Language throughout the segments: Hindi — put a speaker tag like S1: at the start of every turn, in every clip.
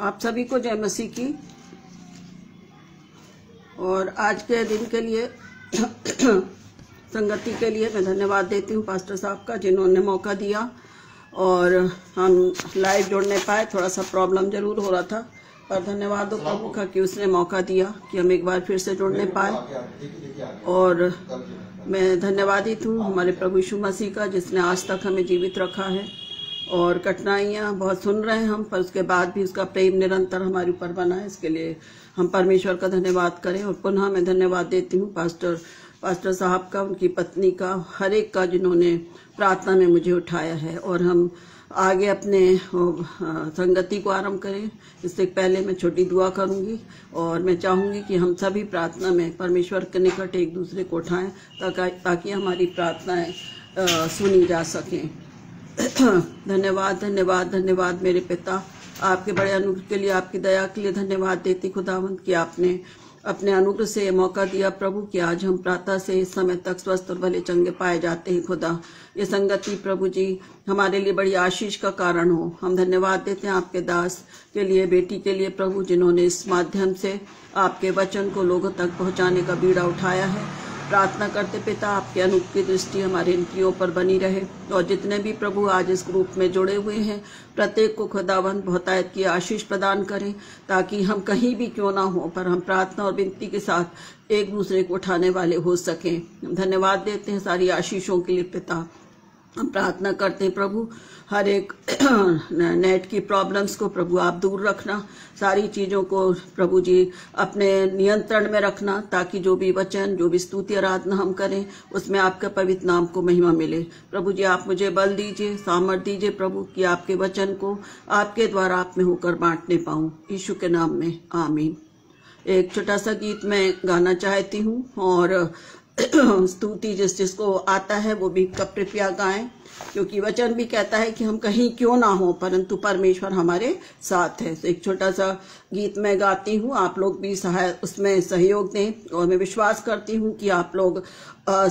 S1: आप सभी को जय मसीह की। और आज के दिन के लिए संगति के लिए मैं धन्यवाद देती हूँ पास्टर साहब का, जिन्होंने मौका दिया और हम लाइव जुड़ने पाए। थोड़ा सा प्रॉब्लम जरूर हो रहा था, पर धन्यवाद दो प्रभु का कि उसने मौका दिया कि हम एक बार फिर से जुड़ने पाए। और मैं धन्यवादित हूँ हमारे प्रभु यीशु मसीह का, जिसने आज तक हमें जीवित रखा है। और कठिनाइयाँ बहुत सुन रहे हैं हम, पर उसके बाद भी उसका प्रेम निरंतर हमारे ऊपर बना है। इसके लिए हम परमेश्वर का धन्यवाद करें। और पुनः मैं धन्यवाद देती हूँ पास्टर साहब का, उनकी पत्नी का, हर एक का जिन्होंने प्रार्थना में मुझे उठाया है। और हम आगे अपने संगति को आरंभ करें, इससे पहले मैं छोटी दुआ करूंगी। और मैं चाहूंगी कि हम सभी प्रार्थना में परमेश्वर के निकट एक दूसरे को उठाएं, ताकि हमारी प्रार्थनाएं सुनी जा सकें। धन्यवाद धन्यवाद धन्यवाद मेरे पिता, आपके बड़े अनुग्रह के लिए, आपकी दया के लिए धन्यवाद देती खुदावंद कि आपने अपने अनुग्रह से ये मौका दिया प्रभु कि आज हम प्रातः से इस समय तक स्वस्थ और भले चंगे पाए जाते हैं। खुदा, ये संगति प्रभु जी हमारे लिए बड़ी आशीष का कारण हो। हम धन्यवाद देते हैं आपके दास के लिए, बेटी के लिए प्रभु, जिन्होंने इस माध्यम से आपके वचन को लोगों तक पहुंचाने का बीड़ा उठाया है। प्रार्थना करते पिता, आपके अनुग्रह की दृष्टि हमारे इंद्रियों पर बनी रहे। और जितने भी प्रभु आज इस ग्रुप में जुड़े हुए हैं, प्रत्येक को खुदावंद बहुतायत की आशीष प्रदान करें, ताकि हम कहीं भी क्यों ना हो, पर हम प्रार्थना और विनती के साथ एक दूसरे को उठाने वाले हो सकें। धन्यवाद देते हैं सारी आशीषों के लिए पिता। हम प्रार्थना करते हैं प्रभु, हर एक नेट की प्रॉब्लम्स को प्रभु आप दूर रखना, सारी चीज़ों को प्रभु जी अपने नियंत्रण में रखना, ताकि जो भी वचन, जो भी स्तुति आराधना हम करें, उसमें आपके पवित्र नाम को महिमा मिले। प्रभु जी आप मुझे बल दीजिए, सामर्थ दीजिए प्रभु, कि आपके वचन को आपके द्वारा आप में होकर बांटने पाऊँ। यीशु के नाम में आमीन। एक छोटा सा गीत मैं गाना चाहती हूँ, और स्तुति जिसको आता है वो भी कृपया गाएं, क्योंकि वचन भी कहता है कि हम कहीं क्यों ना हो, परंतु परमेश्वर हमारे साथ है। तो एक छोटा सा गीत मैं गाती हूँ, आप लोग भी उसमें सहयोग दें। और मैं विश्वास करती हूँ कि आप लोग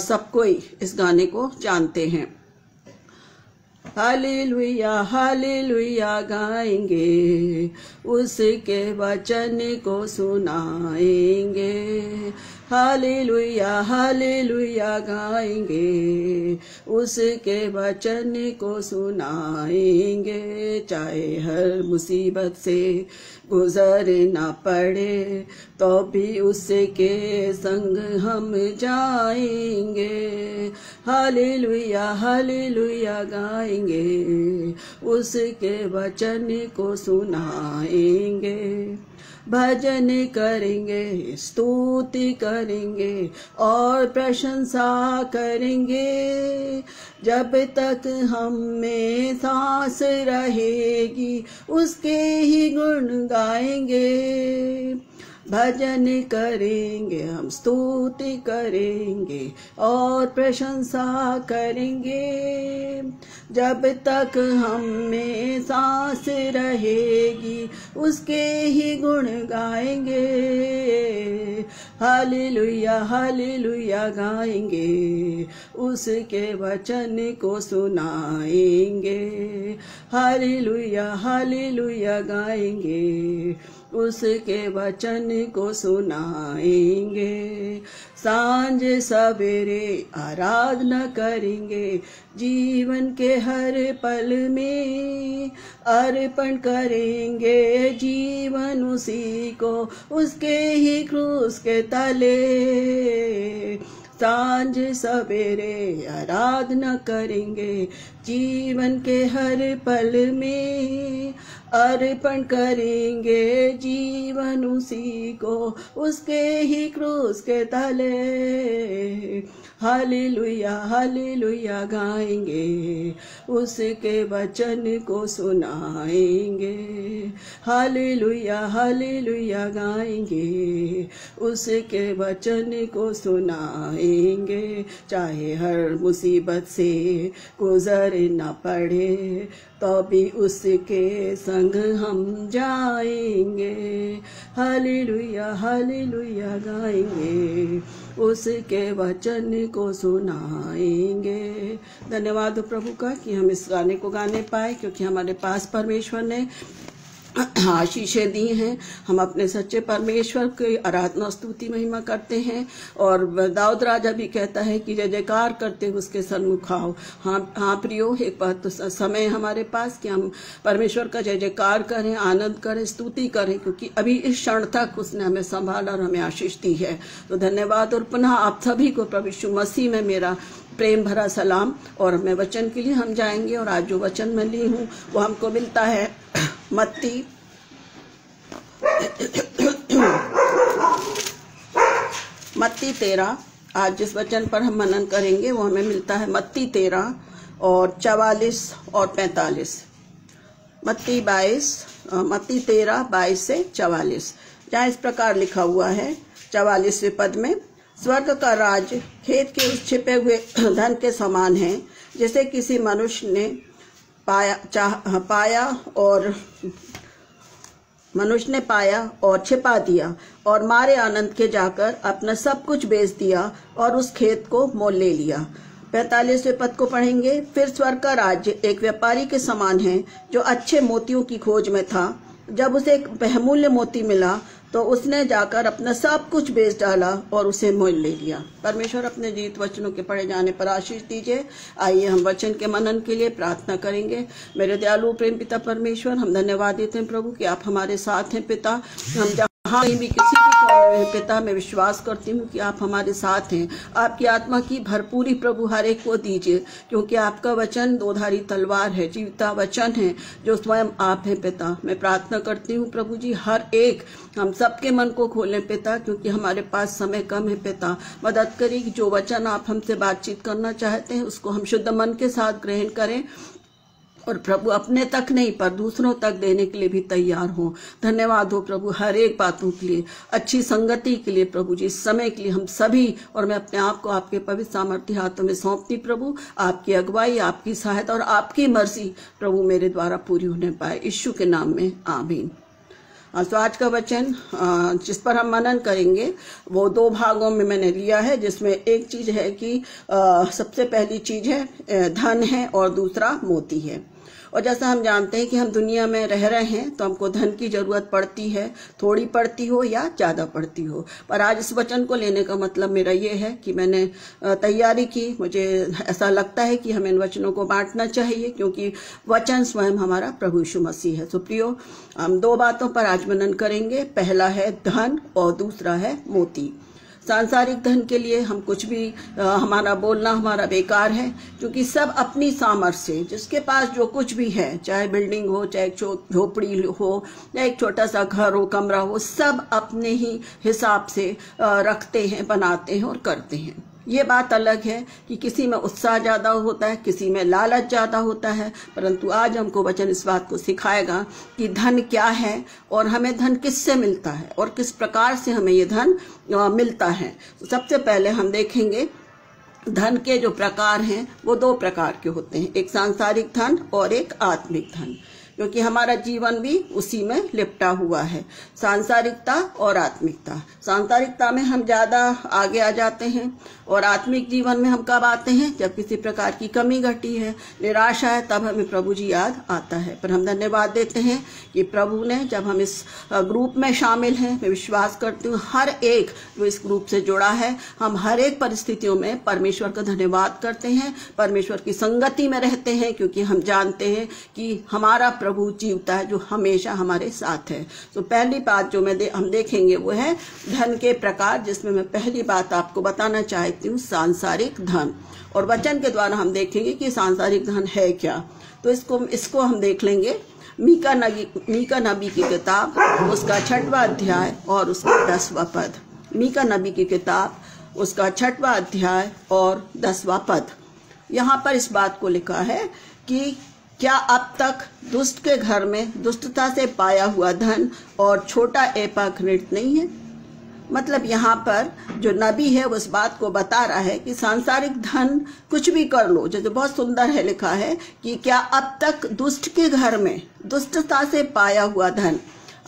S1: सब कोई इस गाने को जानते हैं। हालेलुया हालेलुया गाएंगे, उसके वचन को सुनाएंगे। हालेलुया हालेलुया गाएंगे, उसके वचन को सुनाएंगे। चाहे हर मुसीबत से गुजरना पड़े, तो भी उसके संग हम जाएंगे। हालेलुया हालेलुया गाएंगे, उसके वचन को सुनाएंगे। भजन करेंगे, स्तुति करेंगे और प्रशंसा करेंगे, जब तक हम में सांस रहेगी उसके ही गुण गाएंगे। भजन करेंगे, हम स्तुति करेंगे और प्रशंसा करेंगे, जब तक हम में सांस रहेगी उसके ही गुण गाएंगे। हालेलुया हालेलुया गाएंगे, उसके वचन को सुनाएंगे। हालेलुया हालेलुया गाएंगे, उसके वचन को सुनाएंगे। सांझ सवेरे आराधना करेंगे, जीवन के हर पल में अर्पण करेंगे जीवन उसी को, उसके ही क्रूस के तले। सांझ सवेरे आराधना करेंगे, जीवन के हर पल में अर्पण करेंगे जीवन उसी को, उसके ही क्रूस के तले। हालेलुया हालेलुया गाएंगे, उसके वचन को सुनाएंगे। हालेलुया हालेलुया गाएंगे, उसके वचन को सुनाएंगे। चाहे हर मुसीबत से गुजरना पड़े, तो भी उसके संग हम जाएंगे। हालेलुया हालेलुया गाएंगे, उसके वचन को सुनाएंगे। धन्यवाद प्रभु का कि हम इस गाने को गाने पाए, क्योंकि हमारे पास परमेश्वर ने आशीषें दी हैं। हम अपने सच्चे परमेश्वर की आराधना स्तुति महिमा करते हैं। और दाऊद राजा भी कहता है कि जय जयकार करते हुए उसके सन्मुख आओ। हाँ प्रियो, एक बात तो समय हमारे पास कि हम परमेश्वर का जय जयकार करें, आनंद करें, स्तुति करें, क्योंकि अभी इस क्षण तक उसने हमें संभाला और हमें आशीष दी है। तो धन्यवाद। और पुनः आप सभी को प्रभु यीशु मसीह में मेरा प्रेम भरा सलाम। और मैं वचन के लिए हम जाएंगे, और आज जो वचन मैं ली हूँ वो हमको मिलता है मत्ती 13। आज जिस वचन पर हम मनन करेंगे वो हमें मिलता है मत्ती 13 और 44 और 45। मत्ती 13 22 से 44, जहाँ इस प्रकार लिखा हुआ है 44वें पद में, स्वर्ग का राज खेत के उस छिपे हुए धन के समान है, जिसे किसी मनुष्य ने पाया और छिपा दिया, और मारे आनंद के जाकर अपना सब कुछ बेच दिया और उस खेत को मोल ले लिया। 45वें पद को पढ़ेंगे। फिर स्वर्ग का राज्य एक व्यापारी के समान है, जो अच्छे मोतियों की खोज में था। जब उसे एक बहुमूल्य मोती मिला तो उसने जाकर अपना सब कुछ बेच डाला और उसे मोल ले लिया। परमेश्वर अपने जीवित वचनों के पढ़े जाने पर आशीष दीजिए। आइए हम वचन के मनन के लिए प्रार्थना करेंगे। मेरे दयालु प्रेम पिता परमेश्वर, हम धन्यवाद देते हैं प्रभु कि आप हमारे साथ हैं पिता। हम जहाँ भी किसी भी कोने में पिता, मैं विश्वास करती हूँ कि आप हमारे साथ हैं। आपकी आत्मा की भरपूरी प्रभु हर एक को दीजिए, क्योंकि आपका वचन दोधारी तलवार है, जीविता वचन है, जो स्वयं आप हैं पिता। मैं प्रार्थना करती हूँ प्रभु जी, हर एक हम सबके मन को खोलें पिता, क्योंकि हमारे पास समय कम है पिता। मदद करिए कि जो वचन आप हमसे बातचीत करना चाहते हैं उसको हम शुद्ध मन के साथ ग्रहण करें, और प्रभु अपने तक नहीं पर दूसरों तक देने के लिए भी तैयार हो। धन्यवाद हो प्रभु हर एक बातों के लिए, अच्छी संगति के लिए प्रभु जी, इस समय के लिए हम सभी, और मैं अपने आप को आपके पवित्र सामर्थ्य हाथों में सौंपती प्रभु। आपकी अगुवाई, आपकी सहायता और आपकी मर्जी प्रभु मेरे द्वारा पूरी होने पाए, यीशु के नाम में आमीन। तो आज का वचन जिस पर हम मनन करेंगे वो 2 भागों में मैंने लिया है, जिसमें एक चीज है कि सबसे पहली चीज है धन है और दूसरा मोती है। और जैसा हम जानते हैं कि हम दुनिया में रह रहे हैं तो हमको धन की जरूरत पड़ती है, थोड़ी पड़ती हो या ज्यादा पड़ती हो। पर आज इस वचन को लेने का मतलब मेरा ये है कि मैंने तैयारी की। मुझे ऐसा लगता है कि हमें इन वचनों को बांटना चाहिए, क्योंकि वचन स्वयं हमारा प्रभु यीशु मसीह है। तो प्रियो, हम 2 बातों पर आज मनन करेंगे। पहला है धन और दूसरा है मोती। सांसारिक धन के लिए हम कुछ भी हमारा बोलना हमारा बेकार है, क्योंकि सब अपनी सामर्थ्य, जिसके पास जो कुछ भी है, चाहे बिल्डिंग हो, चाहे एक झोपड़ी हो, या एक छोटा सा घर हो, कमरा हो, सब अपने ही हिसाब से रखते हैं, बनाते हैं और करते हैं। ये बात अलग है कि किसी में उत्साह ज्यादा होता है, किसी में लालच ज्यादा होता है। परंतु आज हमको वचन इस बात को सिखाएगा कि धन क्या है और हमें धन किससे मिलता है और किस प्रकार से हमें ये धन मिलता है। तो सबसे पहले हम देखेंगे धन के जो प्रकार हैं वो 2 प्रकार के होते हैं, एक सांसारिक धन और एक आत्मिक धन, क्योंकि हमारा जीवन भी उसी में लिपटा हुआ है, सांसारिकता और आत्मिकता। सांसारिकता में हम ज्यादा आगे आ जाते हैं, और आत्मिक जीवन में हम कब आते हैं, जब किसी प्रकार की कमी घटी है, निराशा है, तब हमें प्रभु जी याद आता है। पर हम धन्यवाद देते हैं कि प्रभु ने, जब हम इस ग्रुप में शामिल हैं, मैं विश्वास करती हूँ हर एक जो इस ग्रुप से जुड़ा है, हम हर एक परिस्थितियों में परमेश्वर का धन्यवाद करते हैं, परमेश्वर की संगति में रहते हैं, क्योंकि हम जानते हैं कि हमारा प्रभु जीवता है, जो हमेशा हमारे साथ है। तो पहली बात जो हम देखेंगे वो है धन के प्रकार, जिसमें मैं पहली बात आपको बताना चाहती हूँ सांसारिक धन। और वचन के द्वारा हम देखेंगे कि सांसारिक धन है क्या। तो इसको हम देख लेंगे मीका नबी की किताब, उसका 6वां अध्याय और उसका 10वां पद। मीका नबी की किताब, उसका 6वां अध्याय और 10वां पद। यहाँ पर इस बात को लिखा है कि क्या अब तक दुष्ट के घर में दुष्टता से पाया हुआ धन और छोटा एपा घृणित नहीं है। मतलब यहाँ पर जो नबी है उस बात को बता रहा है कि सांसारिक धन कुछ भी कर लो, जैसे बहुत सुंदर है लिखा है कि क्या अब तक दुष्ट के घर में दुष्टता से पाया हुआ धन।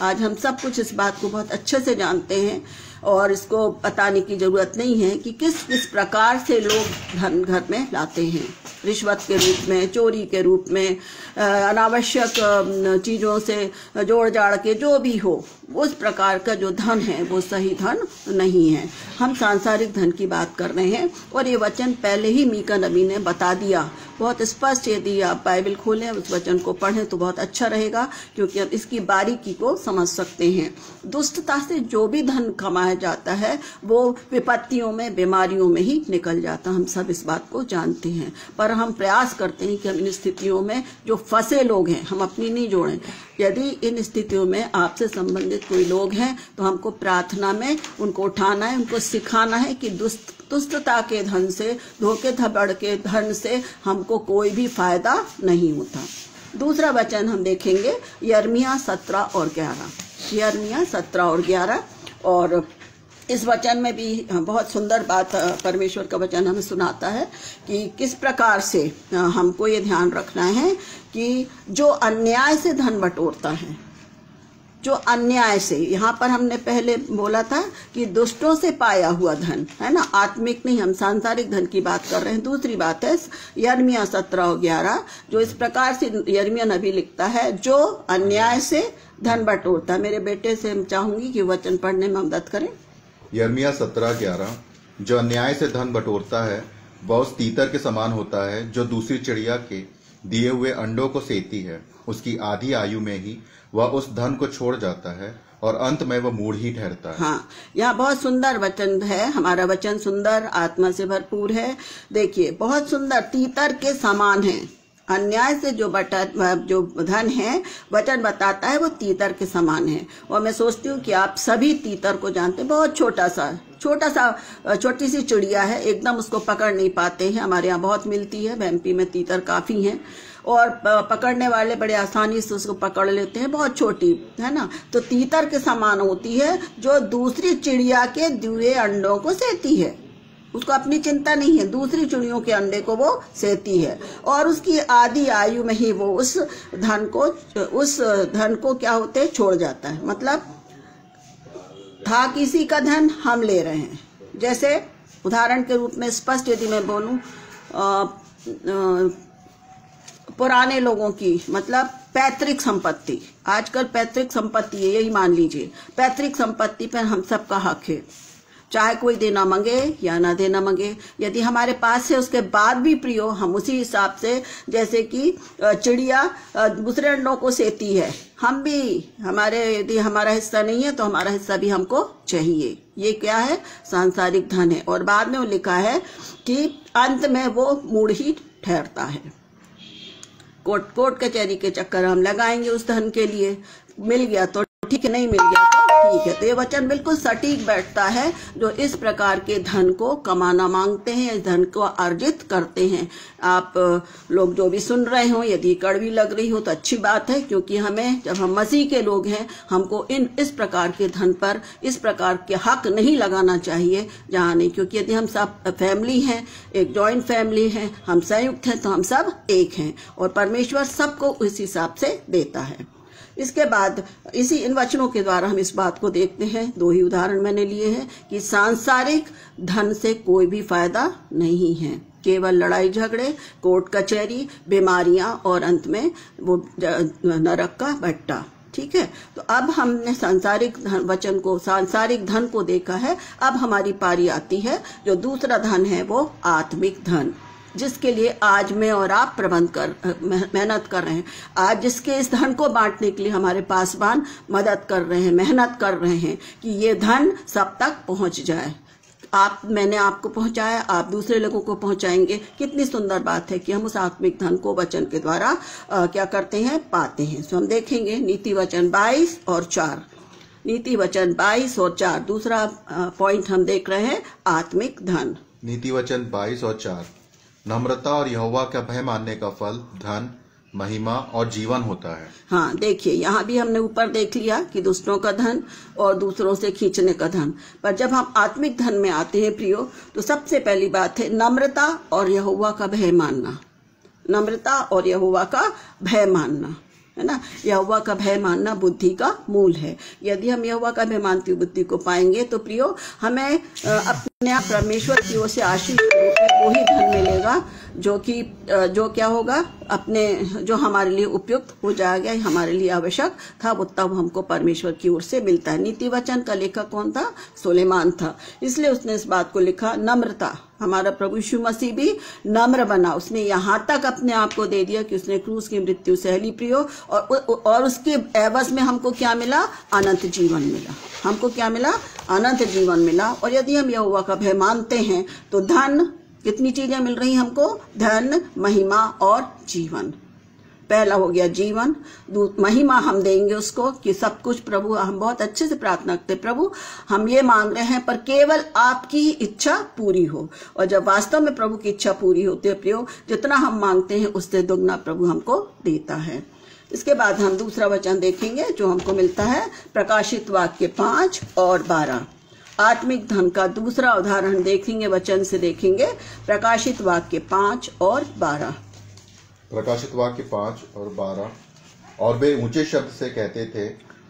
S1: आज हम सब कुछ इस बात को बहुत अच्छे से जानते हैं। और इसको बताने की जरूरत नहीं है कि किस किस प्रकार से लोग धन घर में लाते हैं, रिश्वत के रूप में, चोरी के रूप में, अनावश्यक चीज़ों से जोड़ जाड़ के, जो भी हो उस प्रकार का जो धन है वो सही धन नहीं है। हम सांसारिक धन की बात कर रहे हैं और ये वचन पहले ही मीका नबी ने बता दिया, बहुत स्पष्ट। यदि आप बाइबल खोलें, उस वचन को पढ़ें तो बहुत अच्छा रहेगा, क्योंकि अब इसकी बारीकी को समझ सकते हैं। दुष्टता से जो भी धन कमाया जाता है वो विपत्तियों में, बीमारियों में ही निकल जाता, हम सब इस बात को जानते हैं। पर हम प्रयास करते हैं कि हम इन स्थितियों में जो फंसे लोग हैं, हम अपनी नहीं जोड़ें। यदि इन स्थितियों में आपसे संबंधित कोई लोग हैं तो हमको प्रार्थना में उनको उठाना है, उनको सिखाना है कि दुष्टता के धन से, धोखे धबड़ के धन से हमको कोई भी फायदा नहीं होता। दूसरा वचन हम देखेंगे यिर्मयाह 17 और 11। यिर्मयाह 17 और 11, और इस वचन में भी बहुत सुंदर बात परमेश्वर का वचन हमें सुनाता है कि किस प्रकार से हमको ये ध्यान रखना है कि जो अन्याय से धन बटोरता है, जो अन्याय से, यहाँ पर हमने पहले बोला था कि दुष्टों से पाया हुआ धन है ना, आत्मिक नहीं, हम सांसारिक धन की बात कर रहे हैं। दूसरी बात है यिर्मयाह 17 और 11, जो इस प्रकार से यिर्मयाह नबी लिखता है, जो अन्याय से धन बटोरता है। मेरे बेटे से हम चाहूंगी कि वचन पढ़ने में मदद करें।
S2: यिर्मयाह 17:11, जो अन्याय से धन बटोरता है वह उस तीतर के समान होता है जो दूसरी चिड़िया के दिए हुए अंडों को सेती है। उसकी आधी आयु में ही वह उस धन को छोड़ जाता है और अंत में वह मूढ़ ही ठहरता है।
S1: हाँ, यहाँ बहुत सुंदर वचन है। हमारा वचन सुंदर, आत्मा से भरपूर है। देखिए, बहुत सुंदर, तीतर के समान है। अन्याय से जो धन है, वचन बताता है वो तीतर के समान है। और मैं सोचती हूँ कि आप सभी तीतर को जानते हैं। बहुत छोटी सी चिड़िया है, एकदम उसको पकड़ नहीं पाते हैं। हमारे यहाँ बहुत मिलती है, एमपी में तीतर काफी हैं और पकड़ने वाले बड़े आसानी से उसको पकड़ लेते हैं, बहुत छोटी है ना। तो तीतर के समान होती है जो दूसरी चिड़िया के दिए अंडों को सेती है। उसको अपनी चिंता नहीं है, दूसरी चिड़ियों के अंडे को वो सेती है और उसकी आधी आयु में ही वो उस धन को क्या होते छोड़ जाता है। मतलब था किसी का धन, हम ले रहे हैं। जैसे उदाहरण के रूप में स्पष्ट यदि मैं बोलूं, पुराने लोगों की, मतलब पैतृक संपत्ति, आजकल पैतृक संपत्ति है, यही मान लीजिए, पैतृक संपत्ति पर हम सबका हक है, चाहे कोई देना मांगे या ना देना मांगे। यदि हमारे पास है उसके बाद भी प्रियो, हम उसी हिसाब से, जैसे कि चिड़िया दूसरे अंडों को सेती है, हम भी, यदि हमारा हिस्सा नहीं है तो हमारा हिस्सा भी हमको चाहिए। ये क्या है? सांसारिक धन है। और बाद में वो लिखा है कि अंत में वो मूढ़ ही ठहरता है। कोर्ट कचहरी के चक्कर हम लगाएंगे उस धन के लिए, मिल गया तो ठीक है, नहीं मिल गया तो ठीक है। तो ये वचन बिल्कुल सटीक बैठता है। जो इस प्रकार के धन को कमाना मांगते हैं, इस धन को अर्जित करते हैं, आप लोग जो भी सुन रहे हो, यदि कड़वी लग रही हो तो अच्छी बात है, क्योंकि हमें, जब हम मसीह के लोग हैं, हमको इस प्रकार के धन पर इस प्रकार के हक नहीं लगाना चाहिए जहाँ नहीं। क्योंकि यदि हम सब फैमिली हैं, एक जॉइंट फैमिली है, हम संयुक्त हैं, तो हम सब एक हैं और परमेश्वर सबको उस हिसाब से देता है। इसके बाद इन वचनों के द्वारा हम इस बात को देखते हैं, 2 ही उदाहरण मैंने लिए हैं, कि सांसारिक धन से कोई भी फायदा नहीं है, केवल लड़ाई झगड़े, कोर्ट कचहरी, बीमारियां और अंत में वो नरक का भट्टा। ठीक है, तो अब हमने सांसारिक धन को देखा है। अब हमारी पारी आती है, जो दूसरा धन है वो आत्मिक धन, जिसके लिए आज मैं और आप मेहनत कर रहे हैं। आज जिसके इस धन को बांटने के लिए हमारे पासवान मदद कर रहे हैं, मेहनत कर रहे हैं कि ये धन सब तक पहुंच जाए। मैंने आपको पहुंचाया, आप दूसरे लोगों को पहुंचाएंगे। कितनी सुंदर बात है कि हम उस आत्मिक धन को वचन के द्वारा क्या करते हैं, पाते हैं। तो हम देखेंगे नीति वचन 22 और 4। नीति वचन 22 और 4, दूसरा पॉइंट हम देख रहे हैं, आत्मिक धन।
S2: नीति वचन 22 और 4, नम्रता और यहोवा का भय मानने का फल धन, महिमा और जीवन होता है।
S1: हाँ, देखिए, यहाँ भी हमने ऊपर देख लिया कि दुष्टों का धन और दूसरों से खींचने का धन। पर जब हम आत्मिक धन में आते हैं प्रियो, तो सबसे पहली बात है नम्रता और यहोवा का भय मानना। नम्रता और यहोवा का भय मानना। है ना। यहोवा का भय मानना बुद्धि का मूल है। यदि हम यहोवा का भय मानती हुई बुद्धि को पाएंगे तो प्रियो हमें अपने आप परमेश्वर की ओर से आशीष के रूप में वही धन मिलेगा जो क्या होगा अपने जो हमारे लिए उपयुक्त हो जाएगा, हमारे लिए आवश्यक था, वो तब हमको परमेश्वर की ओर से मिलता है। नीति वचन का लेखक कौन था? सुलेमान था। इसलिए उसने इस बात को लिखा, नम्रता। हमारा प्रभु यीशु मसीह भी नम्र बना, उसने यहाँ तक अपने आप को दे दिया कि उसने क्रूस की मृत्यु सहली प्रियो, और उसके एवज में हमको क्या मिला? अनंत जीवन मिला। हमको क्या मिला? अनंत जीवन मिला। और यदि हम यहोवा का भय मानते हैं तो धन, कितनी चीजें मिल रही हमको? धन, महिमा और जीवन। पहला हो गया जीवन, महिमा हम देंगे उसको कि सब कुछ प्रभु, हम बहुत अच्छे से प्रार्थना करते, प्रभु हम ये मांग रहे हैं पर केवल आपकी इच्छा पूरी हो। और जब वास्तव में प्रभु की इच्छा पूरी होती है प्रियो, जितना हम मांगते हैं उससे दुगना प्रभु हमको देता है। इसके बाद हम दूसरा वचन देखेंगे जो हमको मिलता है प्रकाशित वाक्य 5 और 12। आत्मिक धन का दूसरा उदाहरण देखेंगे, वचन से देखेंगे, प्रकाशित वाक्य 5 और 12।
S2: प्रकाशित वाक्य 5 और 12। और वे ऊंचे शब्द से कहते थे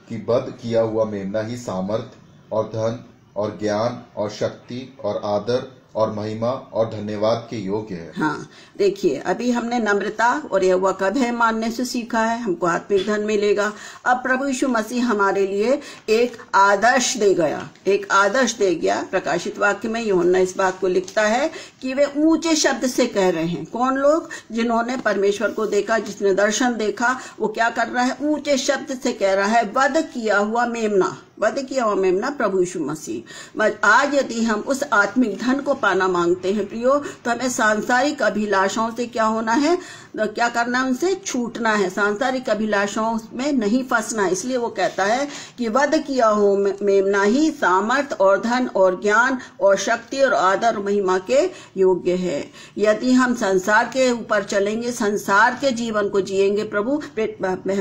S2: कि वध किया हुआ मेमना ही सामर्थ और धन और ज्ञान और शक्ति और आदर और महिमा और धन्यवाद के योग्य है।
S1: हाँ, देखिए अभी हमने नम्रता और यहोवा का भय मानने से सीखा है, हमको आत्मिक धन मिलेगा। अब प्रभु यीशु मसीह हमारे लिए एक आदर्श दे गया, एक आदर्श दे गया। प्रकाशित वाक्य में यूहन्ना इस बात को लिखता है कि वे ऊंचे शब्द से कह रहे हैं। कौन लोग? जिन्होंने परमेश्वर को देखा, जिसने दर्शन देखा, वो क्या कर रहा है? ऊंचे शब्द से कह रहा है, वध किया हुआ मेमना, वध किया हुआ मेमना प्रभु यीशु मसीह। आज यदि हम उस आत्मिक धन को पाना मांगते हैं प्रियो, तो हमें सांसारिक अभिलाषाओं से क्या होना है? क्या करना है? उनसे छूटना है, सांसारिक अभिलाषाओं में नहीं फंसना। इसलिए वो कहता है कि वध किया हो मेमना ही सामर्थ और धन और ज्ञान और शक्ति और आदर और महिमा के योग्य है। यदि हम संसार के ऊपर चलेंगे, संसार के जीवन को जिएंगे प्रभु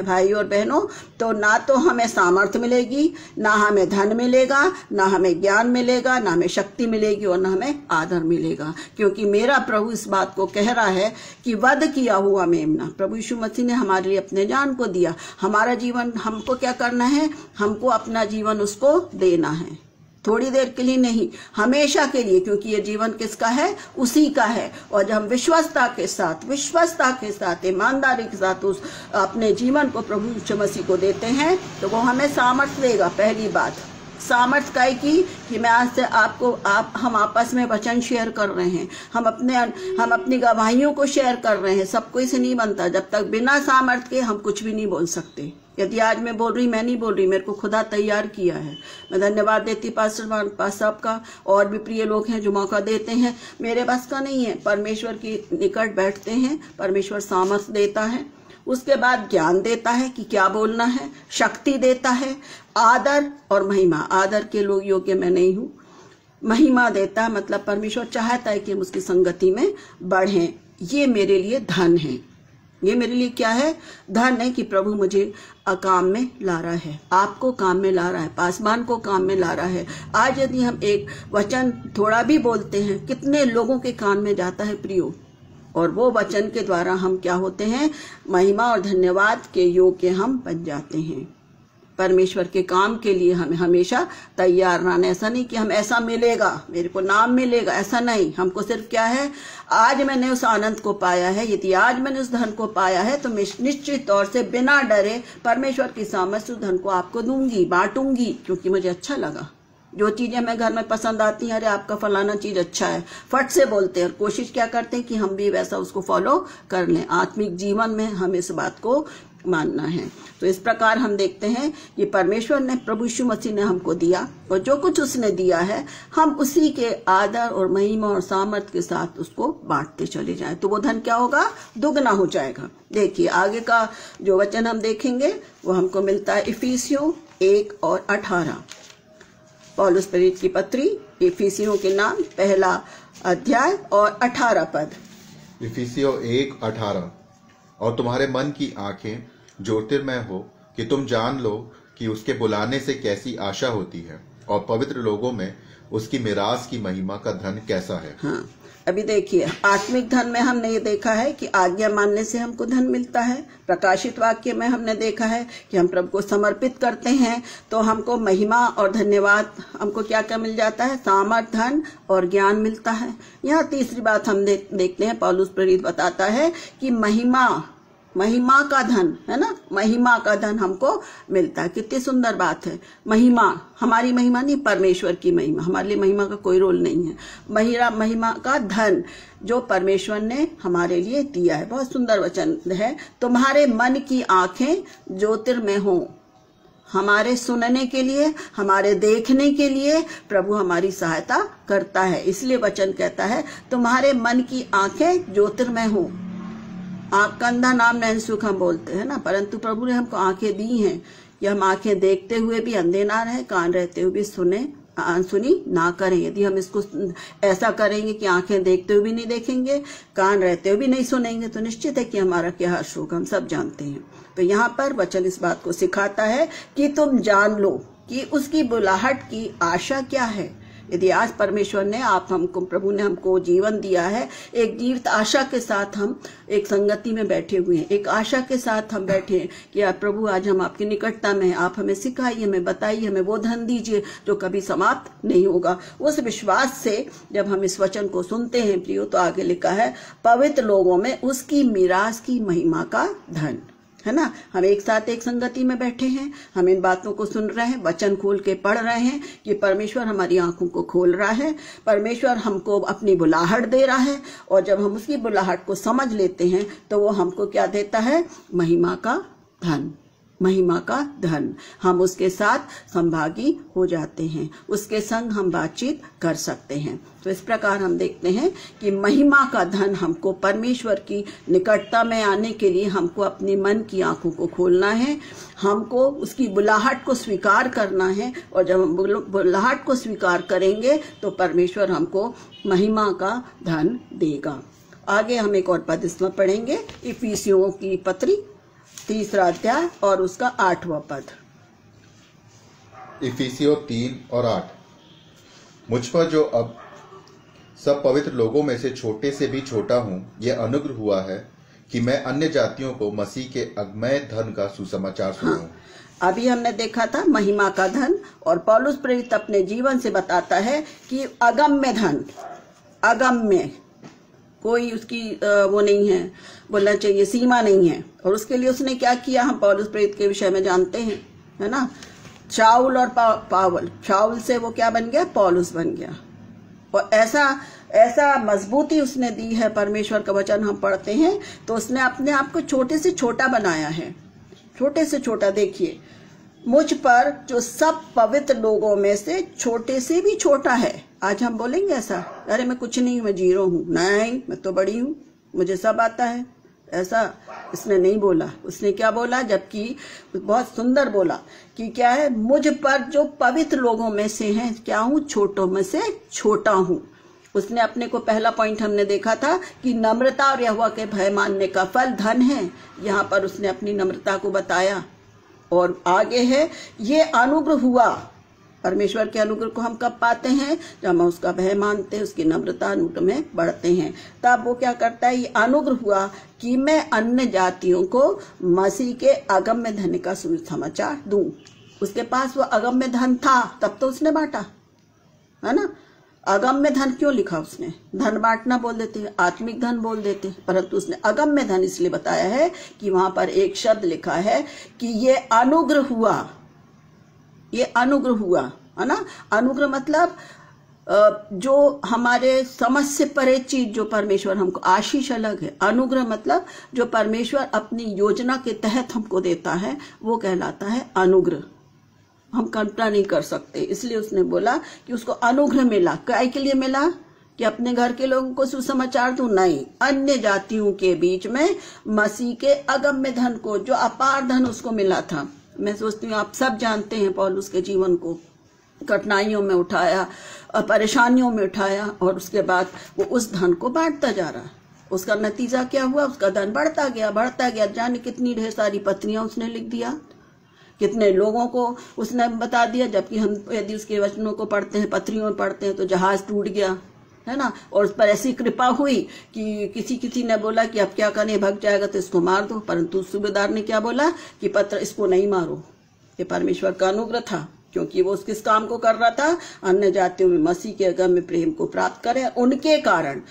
S1: भाई और बहनों, तो ना तो हमें सामर्थ मिलेगी, ना हमें धन मिलेगा, ना हमें ज्ञान मिलेगा, ना हमें शक्ति मिलेगी और ना हमें आदर मिलेगा। क्योंकि मेरा प्रभु इस बात को कह रहा है कि वध किया हुआ मेमना, प्रभु यीशु मसीह ने हमारे लिए अपने जान को दिया। हमारा जीवन हमको क्या करना है? हमको अपना जीवन उसको देना है, थोड़ी देर के लिए नहीं, हमेशा के लिए, क्योंकि ये जीवन किसका है? उसी का है। और जब हम विश्वस्तता के साथ ईमानदारी के साथ उस अपने जीवन को प्रभु यीशु मसीह को देते हैं तो वो हमें सामर्थ्य देगा। पहली बात सामर्थ्य काय की कि मैं आज से हम आपस में वचन शेयर कर रहे हैं, हम अपनी गवाहियों को शेयर कर रहे हैं। सब कोई से नहीं बनता, जब तक बिना सामर्थ्य के हम कुछ भी नहीं बोल सकते। यदि आज मैं बोल रही, मैं नहीं बोल रही, मेरे को खुदा तैयार किया है। मैं धन्यवाद देती पास्टर साहब का, और भी प्रिय लोग हैं जो मौका देते हैं। मेरे बस का नहीं है, परमेश्वर के निकट बैठते हैं, परमेश्वर सामर्थ्य देता है। उसके बाद ज्ञान देता है कि क्या बोलना है, शक्ति देता है, आदर और महिमा। आदर के लोग योग्य मैं नहीं हूँ। महिमा देता है, मतलब परमेश्वर चाहता है कि हम उसकी संगति में बढ़ें। ये मेरे लिए धन है। ये मेरे लिए क्या है? धन है कि प्रभु मुझे काम में ला रहा है, आपको काम में ला रहा है, पासवान को काम में ला रहा है। आज यदि हम एक वचन थोड़ा भी बोलते हैं, कितने लोगों के कान में जाता है प्रियो, और वो वचन के द्वारा हम क्या होते हैं? महिमा और धन्यवाद के योग्य हम बन जाते हैं। परमेश्वर के काम के लिए हमें हमेशा तैयार रहना। ऐसा नहीं कि हम ऐसा मिलेगा, मेरे को नाम मिलेगा, ऐसा नहीं। हमको सिर्फ क्या है? आज मैंने उस आनंद को पाया है, यदि आज मैंने उस धन को पाया है तो मैं निश्चित तौर से बिना डरे परमेश्वर की सामर्थ्य उस धन को आपको दूंगी, बांटूंगी, क्योंकि मुझे अच्छा लगा। जो चीजें मैं घर में पसंद आती हैं, अरे आपका फलाना चीज अच्छा है, फट से बोलते हैं और कोशिश क्या करते हैं कि हम भी वैसा उसको फॉलो कर लें। आत्मिक जीवन में हमें इस बात को मानना है। तो इस प्रकार हम देखते हैं कि परमेश्वर ने, प्रभु यीशु मसीह ने हमको दिया, और जो कुछ उसने दिया है हम उसी के आदर और महिमा और सामर्थ्य के साथ उसको बांटते चले जाएं, तो वो धन क्या होगा? दुगना हो जाएगा। देखिए आगे का जो वचन हम देखेंगे वो हमको मिलता है इफिसियों 1 और 18। पौलुस प्रेरित की पत्री इफिसियों के नाम, पहला अध्याय और 18 पद।
S2: इफिसियों 1:18। और तुम्हारे मन की आंखें ज्योतिर्मय हो कि तुम जान लो कि उसके बुलाने से कैसी आशा होती है और पवित्र लोगों में उसकी मिरास की महिमा का धन कैसा है।
S1: हाँ, अभी देखिए, आत्मिक धन में हमने ये देखा है कि आज्ञा मानने से हमको धन मिलता है। प्रकाशित वाक्य में हमने देखा है कि हम प्रभु को समर्पित करते हैं तो हमको महिमा और धन्यवाद, हमको क्या क्या मिल जाता है, सामर्थ, धन और ज्ञान मिलता है। यहाँ तीसरी बात हम देखते हैं, पौलुस प्रेरित बताता है कि महिमा का धन है ना, महिमा का धन हमको मिलता है। कितनी सुंदर बात है। महिमा, हमारी महिमा नहीं, परमेश्वर की महिमा। हमारे लिए महिमा का कोई रोल नहीं है। महिमा का धन जो परमेश्वर ने हमारे लिए दिया है। बहुत सुंदर वचन है। तुम्हारे मन की आंखें ज्योतिर्मय हो। हमारे सुनने के लिए, हमारे देखने के लिए प्रभु हमारी सहायता करता है। इसलिए वचन कहता है तुम्हारे मन की आंखें ज्योतिर्मय हो। आंख का अंधा नाम नैन सुख हम बोलते हैं ना, परंतु प्रभु ने हमको आंखें दी हैं कि हम आंखें देखते हुए भी अंधे ना रहे, कान रहते हुए भी सुनी ना करें। यदि हम इसको ऐसा करेंगे कि आंखें देखते हुए भी नहीं देखेंगे, कान रहते हुए भी नहीं सुनेंगे, तो निश्चित है कि हमारा क्या हर्ष होगा, हम सब जानते हैं। तो यहाँ पर वचन इस बात को सिखाता है कि तुम जान लो कि उसकी बुलाहट की आशा क्या है। यदि आज परमेश्वर ने प्रभु ने हमको जीवन दिया है, एक जीवित आशा के साथ हम एक संगति में बैठे हुए हैं, एक आशा के साथ हम बैठे हैं कि यार प्रभु आज हम आपकी निकटता में हैं, आप हमें सिखाइए, हमें बताइए, हमें वो धन दीजिए जो कभी समाप्त नहीं होगा। उस विश्वास से जब हम इस वचन को सुनते हैं प्रियो, तो आगे लिखा है पवित्र लोगों में उसकी मीरास की महिमा का धन, है ना। हम एक साथ एक संगति में बैठे हैं, हम इन बातों को सुन रहे हैं, वचन खोल के पढ़ रहे हैं कि परमेश्वर हमारी आंखों को खोल रहा है, परमेश्वर हमको अपनी बुलाहट दे रहा है। और जब हम उसकी बुलाहट को समझ लेते हैं तो वो हमको क्या देता है, महिमा का धन, महिमा का धन। हम उसके साथ संभागी हो जाते हैं, उसके संग हम बातचीत कर सकते हैं। तो इस प्रकार हम देखते हैं कि महिमा का धन हमको परमेश्वर की निकटता में आने के लिए हमको अपने मन की आंखों को खोलना है, हमको उसकी बुलाहट को स्वीकार करना है। और जब हम बुलाहट को स्वीकार करेंगे तो परमेश्वर हमको महिमा का धन देगा। आगे हम एक और पद इसमें पढ़ेंगे, इफिसियों की पत्री 3 अध्याय और उसका 8वां पद।
S2: इफिसियों 3 और 8। मुझ पर जो अब सब पवित्र लोगों में से छोटे से भी छोटा हूँ, यह अनुग्रह हुआ है कि मैं अन्य जातियों को मसीह के अगमय धन का सुसमाचार सुनाऊं।
S1: अभी हमने देखा था महिमा का धन, और पौलुस प्रेरित अपने जीवन से बताता है कि अगम्य धन, अगम्य, कोई उसकी वो नहीं है, बोलना चाहिए सीमा नहीं है। और उसके लिए उसने क्या किया हम पौलुस प्रेरित के विषय में जानते हैं, है ना। शाऊल और पावल, शाऊल से वो क्या बन गया, पौलुस बन गया। और ऐसा मजबूती उसने दी है। परमेश्वर का वचन हम पढ़ते हैं तो उसने अपने आप को छोटे से छोटा बनाया है, छोटे से छोटा। देखिए, मुझ पर जो सब पवित्र लोगों में से छोटे से भी छोटा है। आज हम बोलेंगे ऐसा, अरे मैं कुछ नहीं, मैं जीरो हूँ, नहीं मैं तो बड़ी हूँ, मुझे सब आता है, ऐसा इसने नहीं बोला। उसने क्या बोला, जबकि बहुत सुंदर बोला कि क्या है, मुझ पर जो पवित्र लोगों में से हैं, क्या हूँ, छोटों में से छोटा हूँ। उसने अपने को, पहला पॉइंट हमने देखा था कि नम्रता और यहोवा के भय मानने का फल धन है। यहाँ पर उसने अपनी नम्रता को बताया। और आगे है, ये अनुग्रह हुआ। परमेश्वर के अनुग्रह को हम कब पाते हैं, जब हम उसका भय मानते हैं, उसकी नम्रता अनुग्रह में बढ़ते हैं। तब वो क्या करता है, ये अनुग्रह हुआ कि मैं अन्य जातियों को मसीह के अगम्य धन का सुसमाचार दूं। उसके पास वो अगम्य धन था, तब तो उसने बांटा, है ना। अगम्य धन क्यों लिखा उसने, धन बांटना बोल देते, आत्मिक धन बोल देते, परंतु उसने अगम्य धन इसलिए बताया है कि वहां पर एक शब्द लिखा है कि ये अनुग्रह हुआ, ये अनुग्रह हुआ, है ना। अनुग्रह मतलब जो हमारे समझ से परे चीज, जो परमेश्वर हमको, आशीष अलग है। अनुग्रह मतलब जो परमेश्वर अपनी योजना के तहत हमको देता है, वो कहलाता है अनुग्रह। हम कल्पना नहीं कर सकते। इसलिए उसने बोला कि उसको अनुग्रह मिला। काय के लिए मिला, कि अपने घर के लोगों को सुसमाचार दूं, नहीं, अन्य जातियों के बीच में मसीह के अगम्य धन को, जो अपार धन उसको मिला था। मैं सोचती हूँ आप सब जानते हैं पौलुस के जीवन को, कठिनाइयों में उठाया, परेशानियों में उठाया, और उसके बाद वो उस धन को बांटता जा रहा। उसका नतीजा क्या हुआ, उसका धन बढ़ता गया, बढ़ता गया। जाने कितनी ढेर सारी पत्रियां उसने लिख दिया, कितने लोगों को उसने बता दिया। जबकि हम यदि उसके वचनों को पढ़ते हैं, पत्रियों में पढ़ते हैं, तो जहाज टूट गया, है ना। और उस पर ऐसी कृपा हुई कि किसी ने बोला कि अब क्या करें, भग जाएगा तो इसको मार दो, परंतु सूबेदार ने क्या बोला कि पत्र इसको नहीं मारो। ये परमेश्वर का अनुग्रह था, क्योंकि वो किस काम को कर रहा था, अन्य जातियों में मसीह के अगम्य प्रेम को प्राप्त करें। उनके कारण,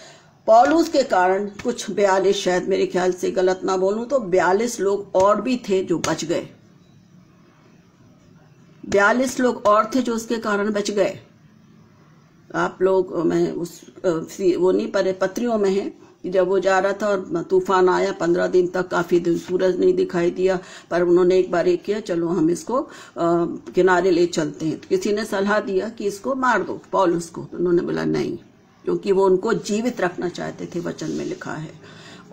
S1: पौलुस के कारण कुछ 42, शायद मेरे ख्याल से गलत ना बोलूं तो 42 लोग और भी थे जो बच गए। 42 लोग और थे जो उसके कारण बच गए। आप लोग, मैं उस वो नहीं पढ़े, पत्रियों में है कि जब वो जा रहा था और तूफान आया, 15 दिन तक काफी दिन सूरज नहीं दिखाई दिया, पर उन्होंने एक बार एक किया, चलो हम इसको किनारे ले चलते हैं। तो किसी ने सलाह दिया कि इसको मार दो पौलुस को, तो उन्होंने बोला नहीं, क्योंकि वो उनको जीवित रखना चाहते थे, वचन में लिखा है।